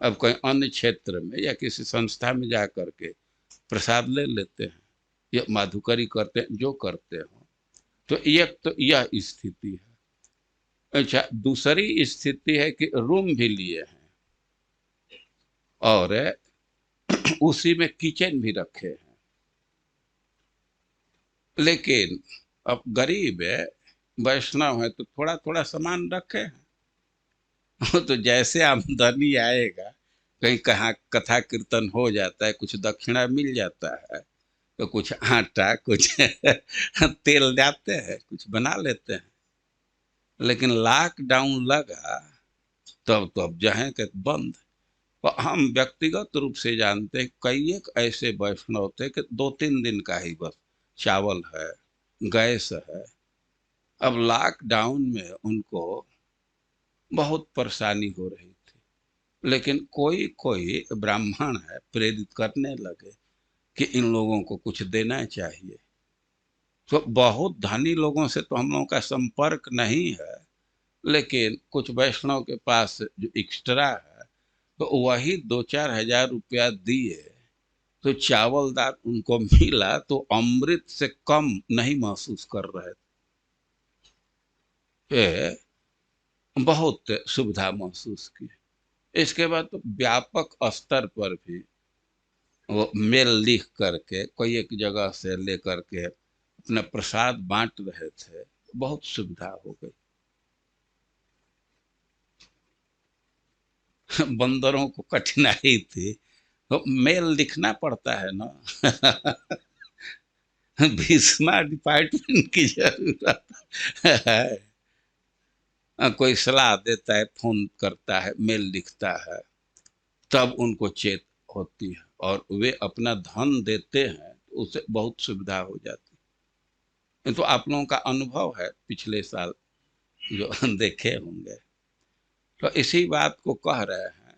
अब कहीं अन्य क्षेत्र में या किसी संस्था में जा करके प्रसाद ले लेते हैं या माधुकरी करते हैं, जो करते हो। तो एक तो यह स्थिति है। अच्छा, दूसरी स्थिति है कि रूम भी लिए हैं और उसी में किचन भी रखे हैं, लेकिन अब गरीब है, वैष्णव है, तो थोड़ा थोड़ा सामान रखे हैं। तो जैसे आमदनी आएगा, कहीं कहाँ कथा कीर्तन हो जाता है, कुछ दक्षिणा मिल जाता है, तो कुछ आटा, कुछ तेल जाते हैं, कुछ बना लेते हैं। लेकिन लॉकडाउन लगा तब तो अब जहाँ के बंद। और हम व्यक्तिगत रूप से जानते हैं कई एक ऐसे वैष्णव थे कि 2-3 दिन का ही बस चावल है, गैस है। अब लॉकडाउन में उनको बहुत परेशानी हो रही थी, लेकिन कोई कोई ब्राह्मण है प्रेरित करने लगे कि इन लोगों को कुछ देना चाहिए। तो बहुत धनी लोगों से तो हम लोगों का संपर्क नहीं है, लेकिन कुछ वैष्णव के पास जो एक्स्ट्रा है, तो वही 2-4 हजार रुपया दिए, तो चावल दाल उनको मिला, तो अमृत से कम नहीं महसूस कर रहे थे, बहुत सुविधा महसूस की। इसके बाद तो व्यापक स्तर पर भी वो मेल लिख करके कोई एक जगह से लेकर के अपना प्रसाद बांट रहे थे, बहुत सुविधा हो गई। बंदरों को कठिनाई थी, तो मेल लिखना पड़ता है ना। भीष्मा डिपार्टमेंट की जरूरत है। कोई सलाह देता है, फोन करता है, मेल लिखता है, तब उनको चेत होती है, और वे अपना धन देते हैं, तो उससे बहुत सुविधा हो जाती है। तो आप लोगों का अनुभव है पिछले साल जो देखे होंगे। तो इसी बात को कह रहे हैं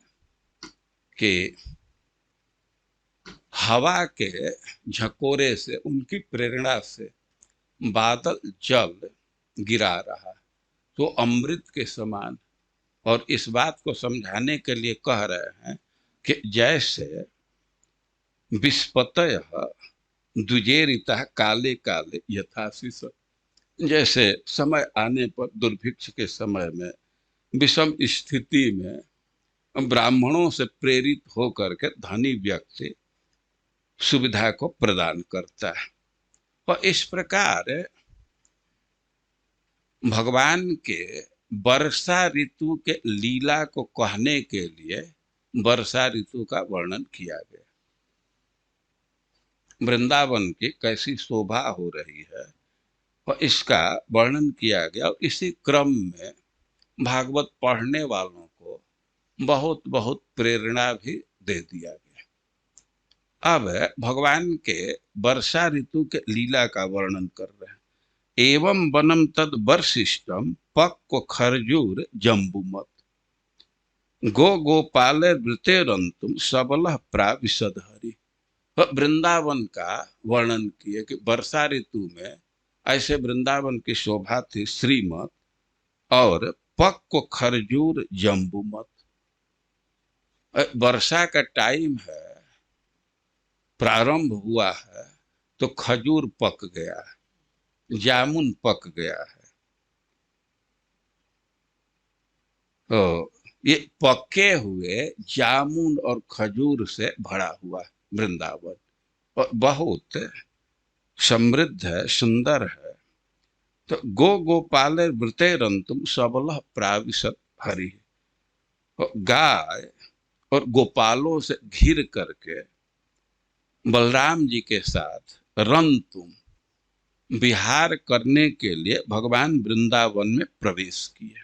कि हवा के झकोरे से, उनकी प्रेरणा से बादल जल गिरा रहा, तो अमृत के समान। और इस बात को समझाने के लिए कह रहे हैं कि जैसे विस्पतय द्विजेरिता काले काले यथाशिष, जैसे समय आने पर, दुर्भिक्ष के समय में, विषम स्थिति में ब्राह्मणों से प्रेरित होकर के धनी व्यक्ति सुविधा को प्रदान करता है। और इस प्रकार भगवान के वर्षा ऋतु के लीला को कहने के लिए वर्षा ऋतु का वर्णन किया गया। वृंदावन की कैसी शोभा हो रही है और इसका वर्णन किया गया, और इसी क्रम में भागवत पढ़ने वालों को बहुत बहुत प्रेरणा भी दे दिया गया। अब भगवान के वर्षा ऋतु के लीला का वर्णन कर रहे हैं। एवं वनम तद वर्षिष्टम पक्व खरजूर जम्बुमत गो गोपाल वृतेरंतुम सबल प्राविशद हरि। वृंदावन का वर्णन किए कि वर्षा ऋतु में ऐसे वृंदावन की शोभा थी श्रीमत, और पक्व खरजूर जम्बुमत। वर्षा का टाइम है, प्रारंभ हुआ है, तो खजूर पक गया है, जामुन पक गया है। तो ये पके हुए जामुन और खजूर से भरा हुआ वृंदावन, और बहुत समृद्ध है, सुंदर है। तो गो गोपाल वृतेरंतुम सबल प्राविशत हरि। गाय और गोपालों से घिर करके बलराम जी के साथ रंतुम विहार करने के लिए भगवान वृंदावन में प्रवेश किए।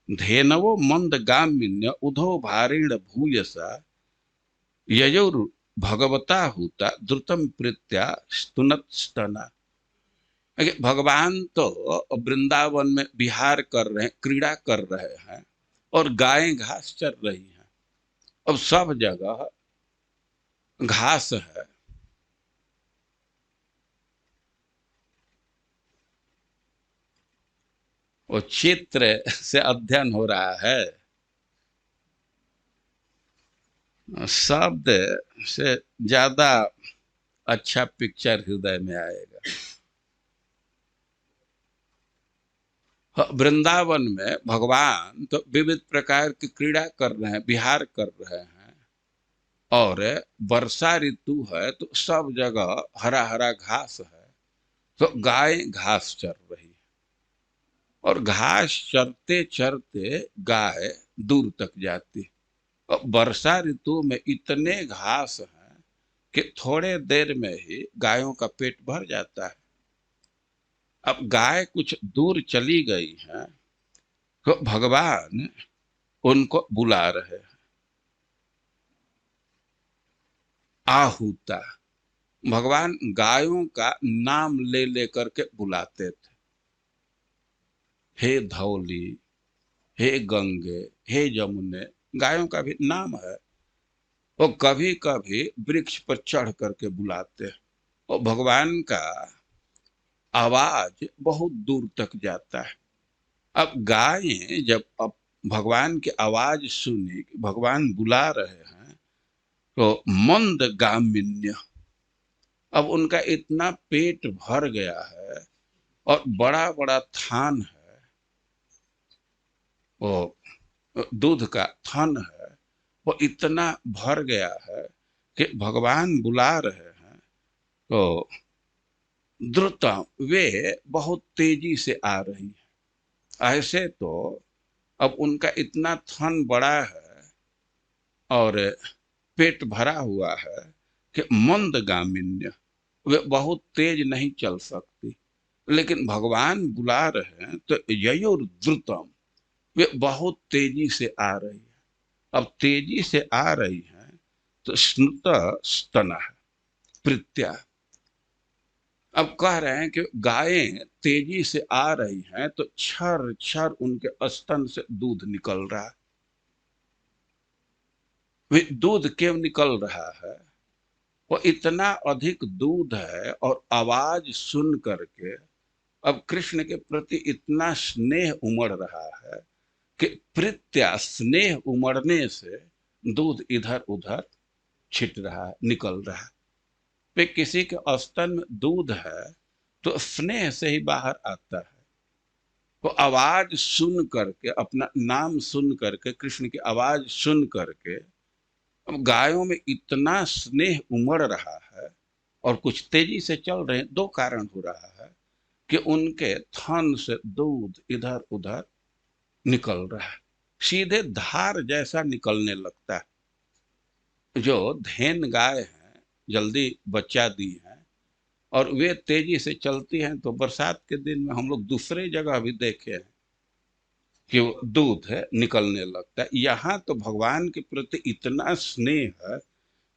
धेनवो मंद गामिन्य उधो भारेण भूयसा ययोर भगवता हुता द्रुतम प्रीत्या स्तुनत स्तना। भगवान तो वृंदावन में विहार कर रहे हैं, क्रीड़ा कर रहे हैं, और गायें घास चर रही हैं। अब सब जगह घास है, वो चित्र से अध्ययन हो रहा है, शब्द से ज्यादा अच्छा पिक्चर हृदय में आएगा। वृंदावन में भगवान तो विविध प्रकार की क्रीड़ा कर रहे हैं, विहार कर रहे हैं, और वर्षा ऋतु है तो सब जगह हरा हरा घास है, तो गाय घास चर रही है, और घास चरते चरते गाय दूर तक जाती है। और वर्षा ऋतु में इतने घास हैं कि थोड़े देर में ही गायों का पेट भर जाता है। अब गाय कुछ दूर चली गई है तो भगवान उनको बुला रहे हैं। आहुता, भगवान गायों का नाम ले लेकर के बुलाते थे। हे धौली, हे गंगे, हे जमुने, गायों का भी नाम है। वो कभी कभी वृक्ष पर चढ़ करके बुलाते हैं, और भगवान का आवाज बहुत दूर तक जाता है। अब गायें जब अब भगवान की आवाज सुनी कि भगवान बुला रहे हैं, तो मंद गामिन्य, अब उनका इतना पेट भर गया है और बड़ा बड़ा थान है, वो दूध का थन है, वो इतना भर गया है कि भगवान बुला रहे हैं तो द्रुतम, वे बहुत तेजी से आ रही है। ऐसे तो अब उनका इतना थन बड़ा है और पेट भरा हुआ है कि मंदगामिन्य, वे बहुत तेज नहीं चल सकती, लेकिन भगवान बुला रहे हैं तो ययोर द्रुतम, वे बहुत तेजी से आ रही है। अब तेजी से आ रही है तो स्नुत स्तन है प्रीत्या। अब कह रहे हैं कि गायें तेजी से आ रही हैं तो छर छर उनके स्तन से दूध निकल रहा है। वे दूध क्यों निकल रहा है? वो इतना अधिक दूध है, और आवाज सुन करके अब कृष्ण के प्रति इतना स्नेह उमड़ रहा है कि प्रीत्या, स्नेह उमड़ने से दूध इधर उधर छिट रहा है, निकल रहा है। वे किसी के स्तन में दूध है तो स्नेह से ही बाहर आता है। तो आवाज सुन करके, अपना नाम सुन करके, कृष्ण की आवाज सुन करके अब गायों में इतना स्नेह उमड़ रहा है और कुछ तेजी से चल रहे हैं। दो कारण हो रहा है कि उनके थन से दूध इधर उधर निकल रहा है। सीधे धार जैसा निकलने लगता है। जो धैन गाय है जल्दी बच्चा दी है और वे तेजी से चलती हैं, तो बरसात के दिन में हम लोग दूसरे जगह भी देखे हैं कि वो दूध है निकलने लगता है। यहाँ तो भगवान के प्रति इतना स्नेह है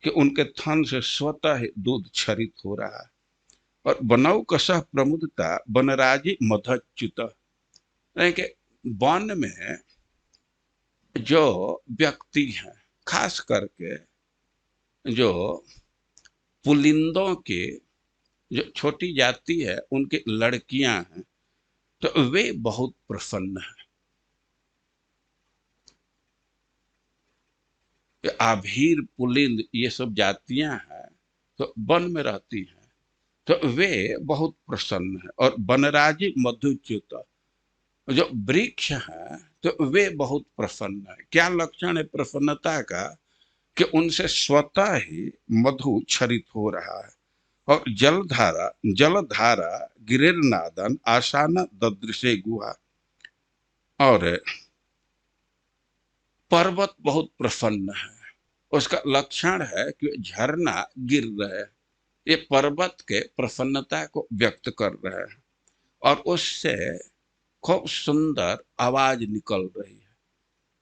कि उनके थन से स्वतः ही दूध क्षरित हो रहा है। और बनौ कसह प्रमुदता बनराजी मधच्युत, यानी कि वन में जो व्यक्ति हैं, खास करके जो पुलिंदों के जो छोटी जाति है उनकी लड़कियां हैं, तो वे बहुत प्रसन्न हैं। आभीर पुलिंद ये सब जातियां हैं तो वन में रहती हैं, तो वे बहुत प्रसन्न हैं। और बनराजी मधुच्युत जो वृक्ष है तो वे बहुत प्रसन्न है। क्या लक्षण है प्रसन्नता का? कि उनसे स्वतः ही मधु क्षरित हो रहा है। और जलधारा गिरिर्नादन आशान ददृशे गुहा, और पर्वत बहुत प्रसन्न है। उसका लक्षण है कि झरना गिर रहे हैं, ये पर्वत के प्रसन्नता को व्यक्त कर रहे हैं। और उससे खूब सुंदर आवाज निकल रही है,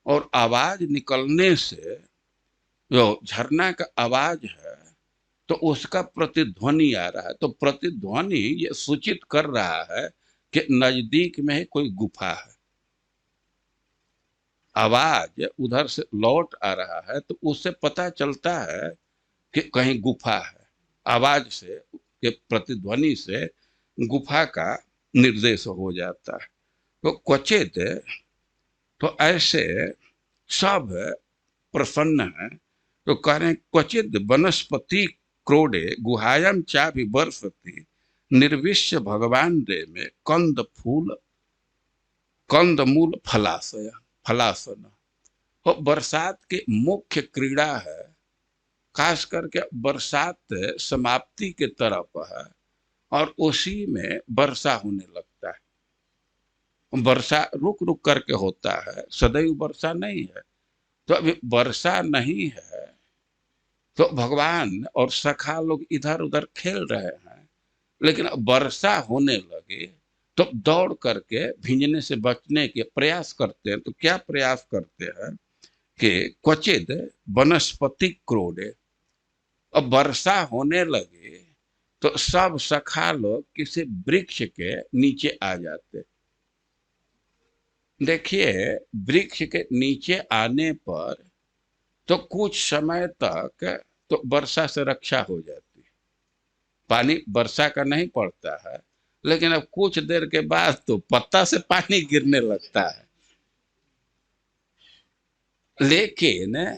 और आवाज निकलने से जो झरना का आवाज है तो उसका प्रतिध्वनि आ रहा है। तो प्रतिध्वनि ये सूचित कर रहा है कि नजदीक में ही कोई गुफा है। आवाज उधर से लौट आ रहा है तो उससे पता चलता है कि कहीं गुफा है। आवाज से के प्रतिध्वनि से गुफा का निर्देश हो जाता है। तो क्वचित तो ऐसे सब प्रसन्न है। तो कह रहे क्वचित वनस्पति क्रोडे गुहायम चाभि वर्षति निर्विश्य भगवान रे में कंद मूल फलासन। तो बरसात की मुख्य क्रीड़ा है, खास करके बरसात समाप्ति के तरफ है और उसी में वर्षा होने लगता है। वर्षा रुक रुक करके होता है, सदैव वर्षा नहीं है। तो अभी वर्षा नहीं है तो भगवान और सखा लोग इधर उधर खेल रहे हैं, लेकिन वर्षा होने लगे तो दौड़ करके भींजने से बचने के प्रयास करते हैं। तो क्या प्रयास करते हैं कि क्वचित वनस्पति क्रोडे, अब वर्षा होने लगे तो सब सखा लोग किसी वृक्ष के नीचे आ जाते। देखिए, वृक्ष के नीचे आने पर तो कुछ समय तक तो वर्षा से रक्षा हो जाती है, पानी वर्षा का नहीं पड़ता है। लेकिन अब कुछ देर के बाद तो पत्ता से पानी गिरने लगता है। लेकिन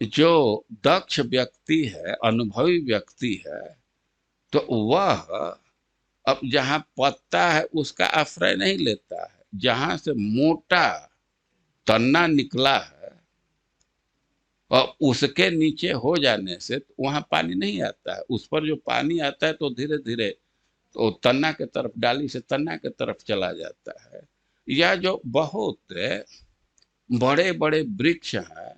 जो दक्ष व्यक्ति है, अनुभवी व्यक्ति है, तो वह अब जहां पत्ता है उसका आश्रय नहीं लेता है। जहां से मोटा तन्ना निकला है और उसके नीचे हो जाने से तो वहां पानी नहीं आता है। उस पर जो पानी आता है तो धीरे धीरे तो तन्ना के तरफ, डाली से तन्ना के तरफ चला जाता है। या जो बहुत बड़े बड़े वृक्ष हैं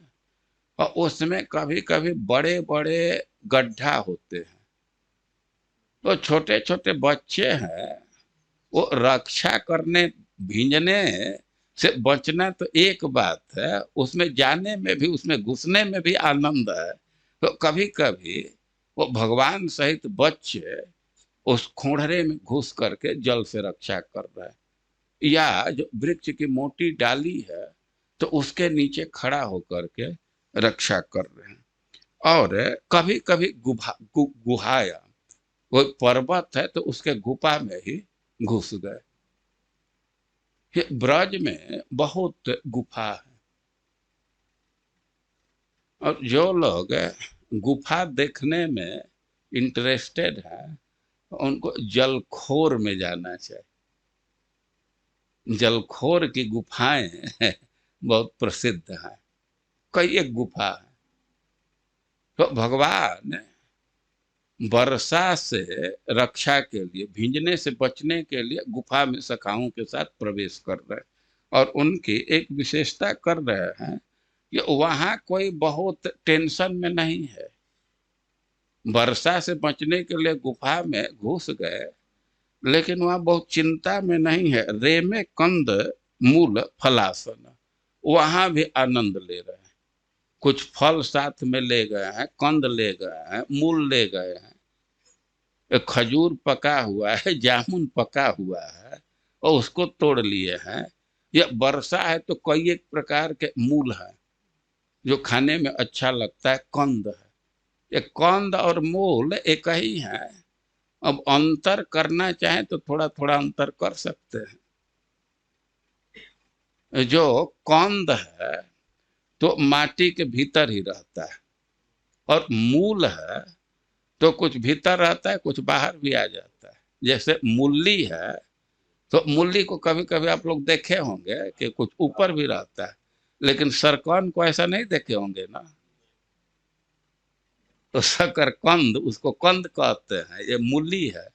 और उसमें कभी कभी बड़े बड़े गड्ढा होते हैं, तो छोटे छोटे बच्चे हैं, वो रक्षा करने भींजने से बचना तो एक बात है, उसमें जाने में भी, उसमें घुसने में भी आनंद है। तो कभी कभी वो भगवान सहित बच्चे उस खोड़रे में घुस करके जल से रक्षा कर रहे हैं। या जो वृक्ष की मोटी डाली है तो उसके नीचे खड़ा होकर के रक्षा कर रहे हैं। और कभी कभी गुहाया, वो पर्वत है तो उसके गुफा में ही घुस गए। ब्रज में बहुत गुफा है, और जो लोग गुफा देखने में इंटरेस्टेड है उनको जलखोर में जाना चाहिए। जलखोर की गुफाएं बहुत प्रसिद्ध हैं, कई एक गुफा है। तो भगवान वर्षा से रक्षा के लिए, भींजने से बचने के लिए गुफा में सखाओं के साथ प्रवेश कर रहे हैं। और उनकी एक विशेषता कर रहे हैं कि वहां कोई बहुत टेंशन में नहीं है। वर्षा से बचने के लिए गुफा में घुस गए, लेकिन वहां बहुत चिंता में नहीं है। रे में कंद मूल फलासन, वहां भी आनंद ले रहे हैं। कुछ फल साथ में ले गए हैं, कंद ले गए हैं, मूल ले गए हैं, एक खजूर पका हुआ है, जामुन पका हुआ है और उसको तोड़ लिए हैं। यह वर्षा है तो कई एक प्रकार के मूल है जो खाने में अच्छा लगता है, कंद है। ये कंद और मूल एक ही है। अब अंतर करना चाहे तो थोड़ा थोड़ा अंतर कर सकते हैं। जो कंद है तो माटी के भीतर ही रहता है, और मूल है तो कुछ भीतर रहता है, कुछ बाहर भी आ जाता है। जैसे मूली है तो मूली को कभी कभी आप लोग देखे होंगे कि कुछ ऊपर भी रहता है, लेकिन सरकन को ऐसा नहीं देखे होंगे ना। तो शकरकंद, उसको कंद कहते हैं, ये मूली है।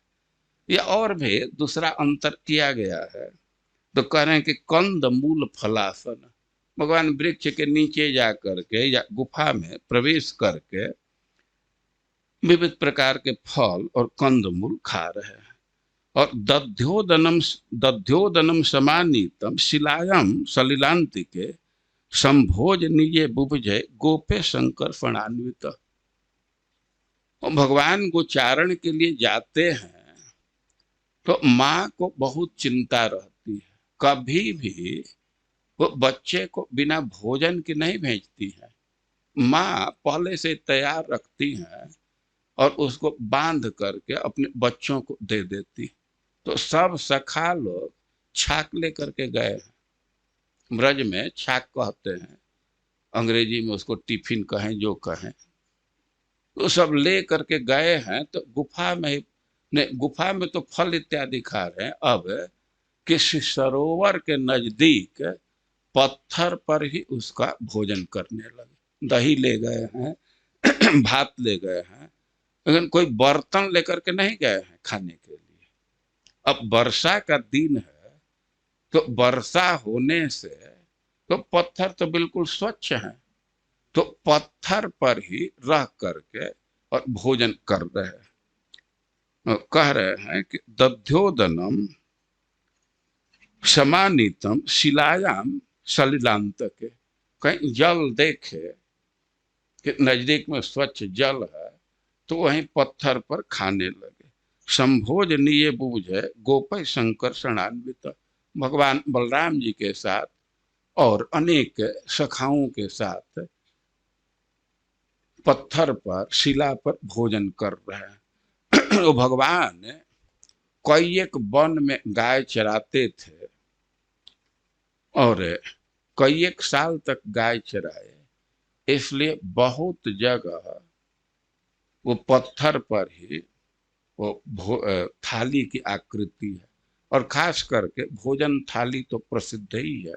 ये और भी दूसरा अंतर किया गया है। तो कह रहे हैं कि कंद मूल फलासन, भगवान वृक्ष के नीचे जा करके या गुफा में प्रवेश करके विविध प्रकार के फल और कंद मूल खा रहे हैं। और दध्योदनम समानीतम शिलायाम सलिलांतिके संभोज निजे बुभजे गोपे शंकर फणान्वित। भगवान गोचारण के लिए जाते हैं तो माँ को बहुत चिंता रहती है। कभी भी वो बच्चे को बिना भोजन के नहीं भेजती है। माँ पहले से तैयार रखती है और उसको बांध करके अपने बच्चों को दे देती। तो सब सखा लोग छाक लेकर के गए हैं। ब्रज में छाक कहते हैं, अंग्रेजी में उसको टिफिन कहें जो कहें। तो सब ले करके गए हैं। तो गुफा में गुफा में तो फल इत्यादि खा रहे हैं। अब किसी सरोवर के नजदीक पत्थर पर ही उसका भोजन करने लगे। दही ले गए हैं, भात ले गए हैं, लेकिन कोई बर्तन लेकर के नहीं गए हैं खाने के लिए। अब वर्षा का दिन है तो वर्षा होने से तो पत्थर तो बिल्कुल स्वच्छ हैं, तो पत्थर पर ही रह करके और भोजन कर रहे हैं। कह रहे हैं कि दध्योदनम समानीतम शिलायाम सलिलांत के, कहीं जल देखे कि नजदीक में स्वच्छ जल है तो वहीं पत्थर पर खाने लगे। संभोज निये बूझे गोपय शंकर शरणान्वित, भगवान बलराम जी के साथ और अनेक सखाओं के साथ पत्थर पर, शिला पर भोजन कर रहे हैं। तो भगवान कई एक वन में गाय चराते थे और कई एक साल तक गाय चराए, इसलिए बहुत जगह वो पत्थर पर ही वो थाली की आकृति है। और खास करके भोजन थाली तो प्रसिद्ध ही है।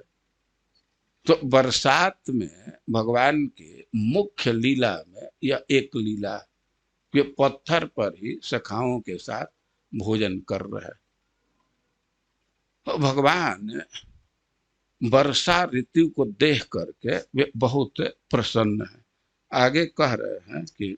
तो बरसात में भगवान की मुख्य लीला में यह एक लीला, वे पत्थर पर ही सखाओं के साथ भोजन कर रहे हैं। तो भगवान वर्षा ऋतु को देख करके वे बहुत प्रसन्न हैं। आगे कह रहे हैं कि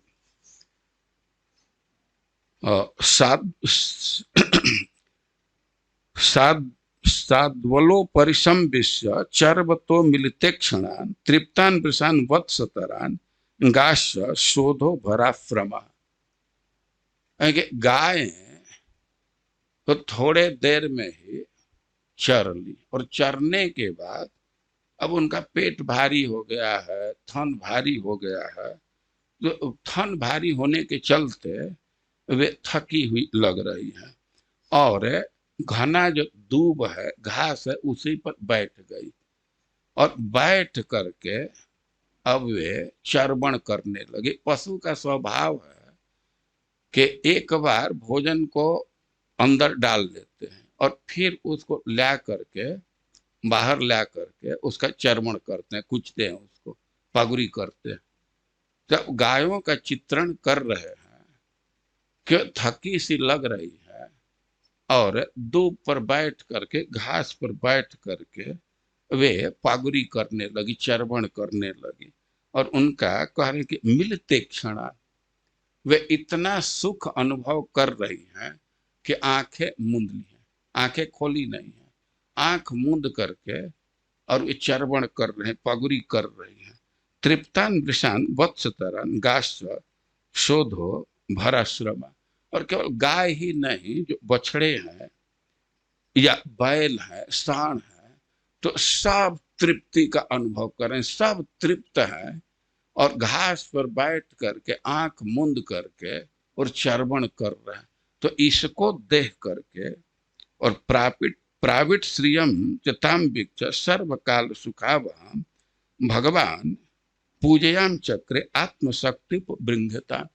साद्वलोपरिसंविश्य चर्वतो मिलिते क्षणान तृप्तान वृषान वत्सतरान गास्य शोधो भराफ्रमा। गाय तो थोड़े देर में ही चर ली, और चरने के बाद अब उनका पेट भारी हो गया है, थन भारी हो गया है। तो थन भारी होने के चलते वे थकी हुई लग रही है और घना जो दूब है, घास है, उसी पर बैठ गई और बैठ करके अब वे चर्वण करने लगे। पशु का स्वभाव है कि एक बार भोजन को अंदर डाल देते हैं और फिर उसको ला करके बाहर ला करके उसका चर्वण करते हैं, कुचते हैं, उसको पगुरी करते हैं। तो गायों का चित्रण कर रहे हैं कि थकी सी लग रही है और दूब पर बैठ करके, घास पर बैठ करके वे पागुरी करने लगी, चर्वण करने लगी। और उनका कह रहे कि मिलते क्षण वे इतना सुख अनुभव कर रही हैं कि आंखें मूंद ली हैं, आंखें खोली नहीं है, आंख मूंद करके और वे चर्वण कर रहे हैं, पगुरी कर रही हैं। तृप्तान वृषान वत्सतरन गाश्व शोधो भराश्रमा। और केवल गाय ही नहीं, जो बछड़े हैं या बैल है, सांड है, तो सब तृप्ति का अनुभव कर रहे हैं, सब तृप्त हैं और घास पर बैठ करके आंख मूंद करके और चर्वण कर रहे हैं। तो इसको देख करके और प्राविट श्रियम चताम वीक्ष सर्वकाल सुखावहम भगवान पूजयाम चक्रे आत्मशक्ति बृंगता।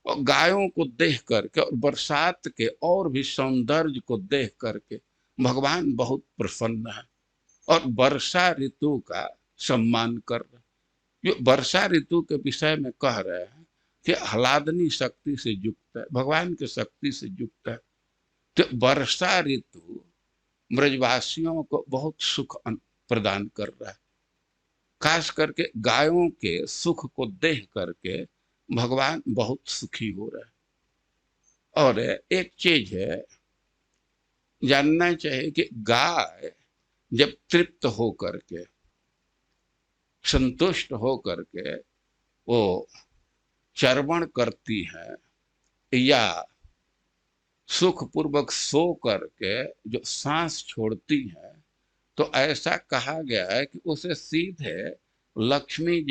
और गायों को देख करके और बरसात के और भी सौंदर्य को देख करके भगवान बहुत प्रसन्न है और वर्षा ऋतु का सम्मान कर रहे हैं। जो वर्षा ऋतु के विषय में कह रहे हैं कि आह्लादनी शक्ति से युक्त है, भगवान की शक्ति से युक्त है। तो वर्षा ऋतु ब्रजवासियों को बहुत सुख प्रदान कर रहा है। खास करके गायों के सुख को देख करके भगवान बहुत सुखी हो रहा है। और एक चीज है, जानना चाहिए कि गाय जब तृप्त हो करके, संतुष्ट हो करके वो चर्वण करती है या सुख पूर्वक सो करके जो सांस छोड़ती है, तो ऐसा कहा गया है कि उसे सीधे लक्ष्मी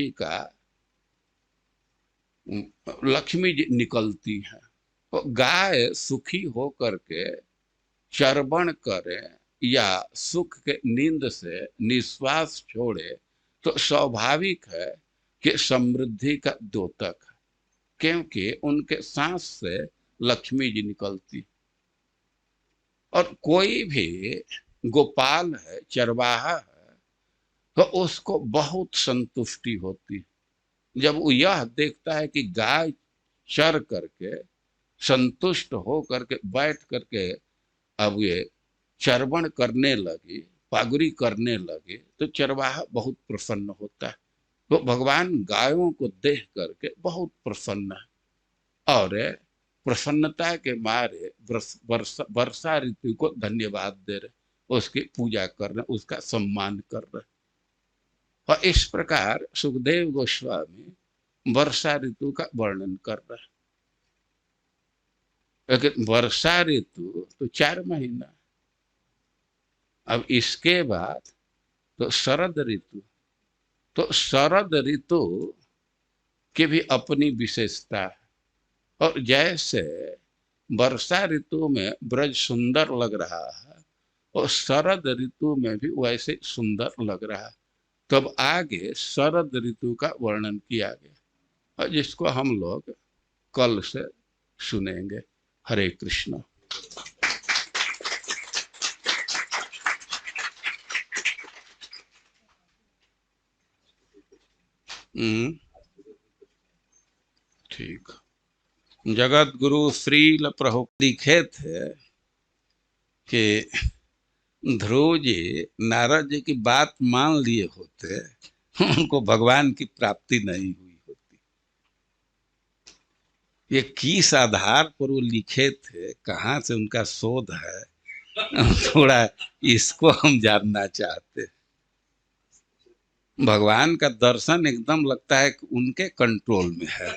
जी निकलती है। तो गाय सुखी हो करके चर्वण करे या सुख के नींद से निश्वास छोड़े तो स्वाभाविक है कि समृद्धि का द्योतक है, क्योंकि उनके सांस से लक्ष्मी जी निकलती। और कोई भी गोपाल है, चरवाहा है, तो उसको बहुत संतुष्टि होती जब वो यह देखता है कि गाय चर करके संतुष्ट हो करके बैठ करके अब ये चर्वण करने लगी, पागुरी करने लगे, तो चरवाहा बहुत प्रसन्न होता है। तो भगवान गायों को देख करके बहुत प्रसन्न है और प्रसन्नता के मारे वर्षा ऋतु को धन्यवाद दे रहे, उसकी पूजा कर रहे, उसका सम्मान कर रहे। और इस प्रकार सुखदेव गोस्वामी वर्षा ऋतु का वर्णन कर रहे हैं। लेकिन वर्षा ऋतु तो 4 महीना, अब इसके बाद तो शरद ऋतु। तो शरद ऋतु की भी अपनी विशेषता है। और जैसे वर्षा ऋतु में ब्रज सुंदर लग रहा है और शरद ऋतु में भी वैसे सुंदर लग रहा है। तब आगे शरद ऋतु का वर्णन किया गया और जिसको हम लोग कल से सुनेंगे। हरे कृष्ण। ठीक। जगत गुरु श्रील प्रभुपाद लिखे थे कि ध्रुव जी नारद जी की बात मान लिए होते, उनको भगवान की प्राप्ति नहीं हुई होती। ये किस आधार पर वो लिखे थे, कहाँ से उनका शोध है, थोड़ा इसको हम जानना चाहते। भगवान का दर्शन एकदम लगता है कि उनके कंट्रोल में है।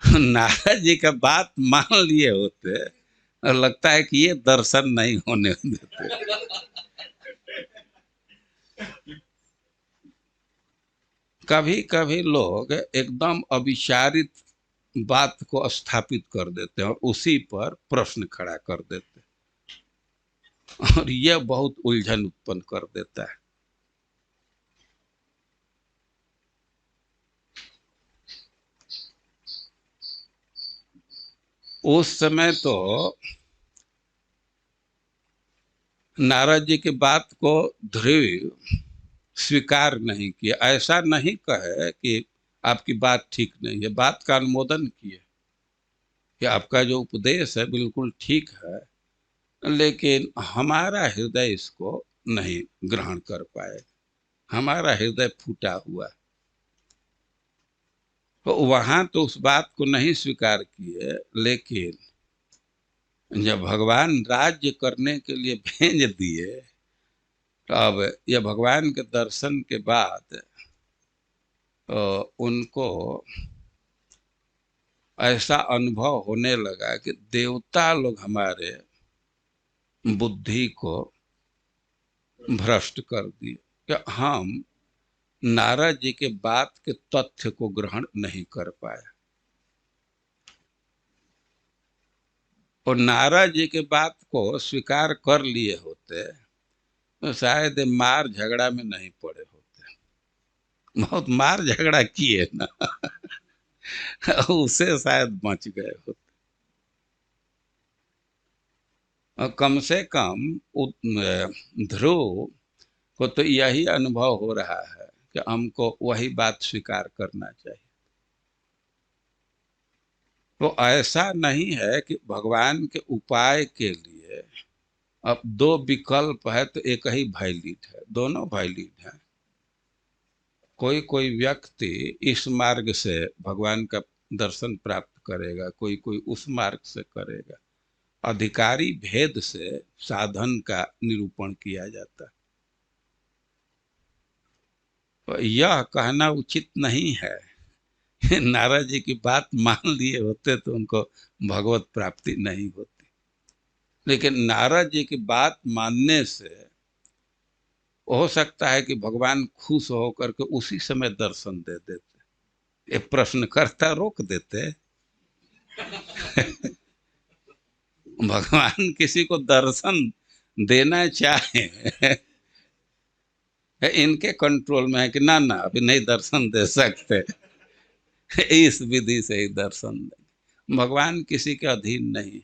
नारद जी का बात मान लिए होते और लगता है कि ये दर्शन नहीं होने देते। कभी कभी लोग एकदम अविचारित बात को स्थापित कर देते हैं और उसी पर प्रश्न खड़ा कर देते हैं और यह बहुत उलझन उत्पन्न कर देता है। उस समय तो नारद जी की बात को ध्रुव स्वीकार नहीं किया। ऐसा नहीं कहे कि आपकी बात ठीक नहीं है, बात का अनुमोदन किए कि आपका जो उपदेश है बिल्कुल ठीक है, लेकिन हमारा हृदय इसको नहीं ग्रहण कर पाए, हमारा हृदय फूटा हुआ। तो वहां तो उस बात को नहीं स्वीकार किए, लेकिन जब भगवान राज्य करने के लिए भेज दिए, तो अब यह भगवान के दर्शन के बाद उनको ऐसा अनुभव होने लगा कि देवता लोग हमारे बुद्धि को भ्रष्ट कर दिए, कि हम नारद जी के बात के तथ्य को ग्रहण नहीं कर पाए। और नारद जी के बात को स्वीकार कर लिए होते तो शायद मार झगड़ा में नहीं पड़े होते। बहुत मार झगड़ा किए ना उसे शायद बच गए होते। और कम से कम ध्रुव को तो यही अनुभव हो रहा है कि हमको वही बात स्वीकार करना चाहिए। तो ऐसा नहीं है कि भगवान के उपाय के लिए अब दो विकल्प है तो एक ही वैलिड है, दोनों वैलिड है। कोई कोई व्यक्ति इस मार्ग से भगवान का दर्शन प्राप्त करेगा, कोई कोई उस मार्ग से करेगा। अधिकारी भेद से साधन का निरूपण किया जाता है। तो यह कहना उचित नहीं है। नारद जी की बात मान लिए होते तो उनको भगवत प्राप्ति नहीं होती, लेकिन नारद जी की बात मानने से हो सकता है कि भगवान खुश होकर के उसी समय दर्शन दे देते। एक प्रश्नकर्ता रोक देते भगवान किसी को दर्शन देना चाहे इनके कंट्रोल में है कि ना ना अभी नहीं दर्शन दे सकते इस विधि से ही दर्शन देंगे। भगवान किसी के अधीन नहीं।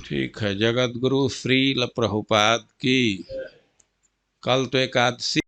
ठीक है। जगत गुरु श्रील प्रभुपाद की। कल तो एकादशी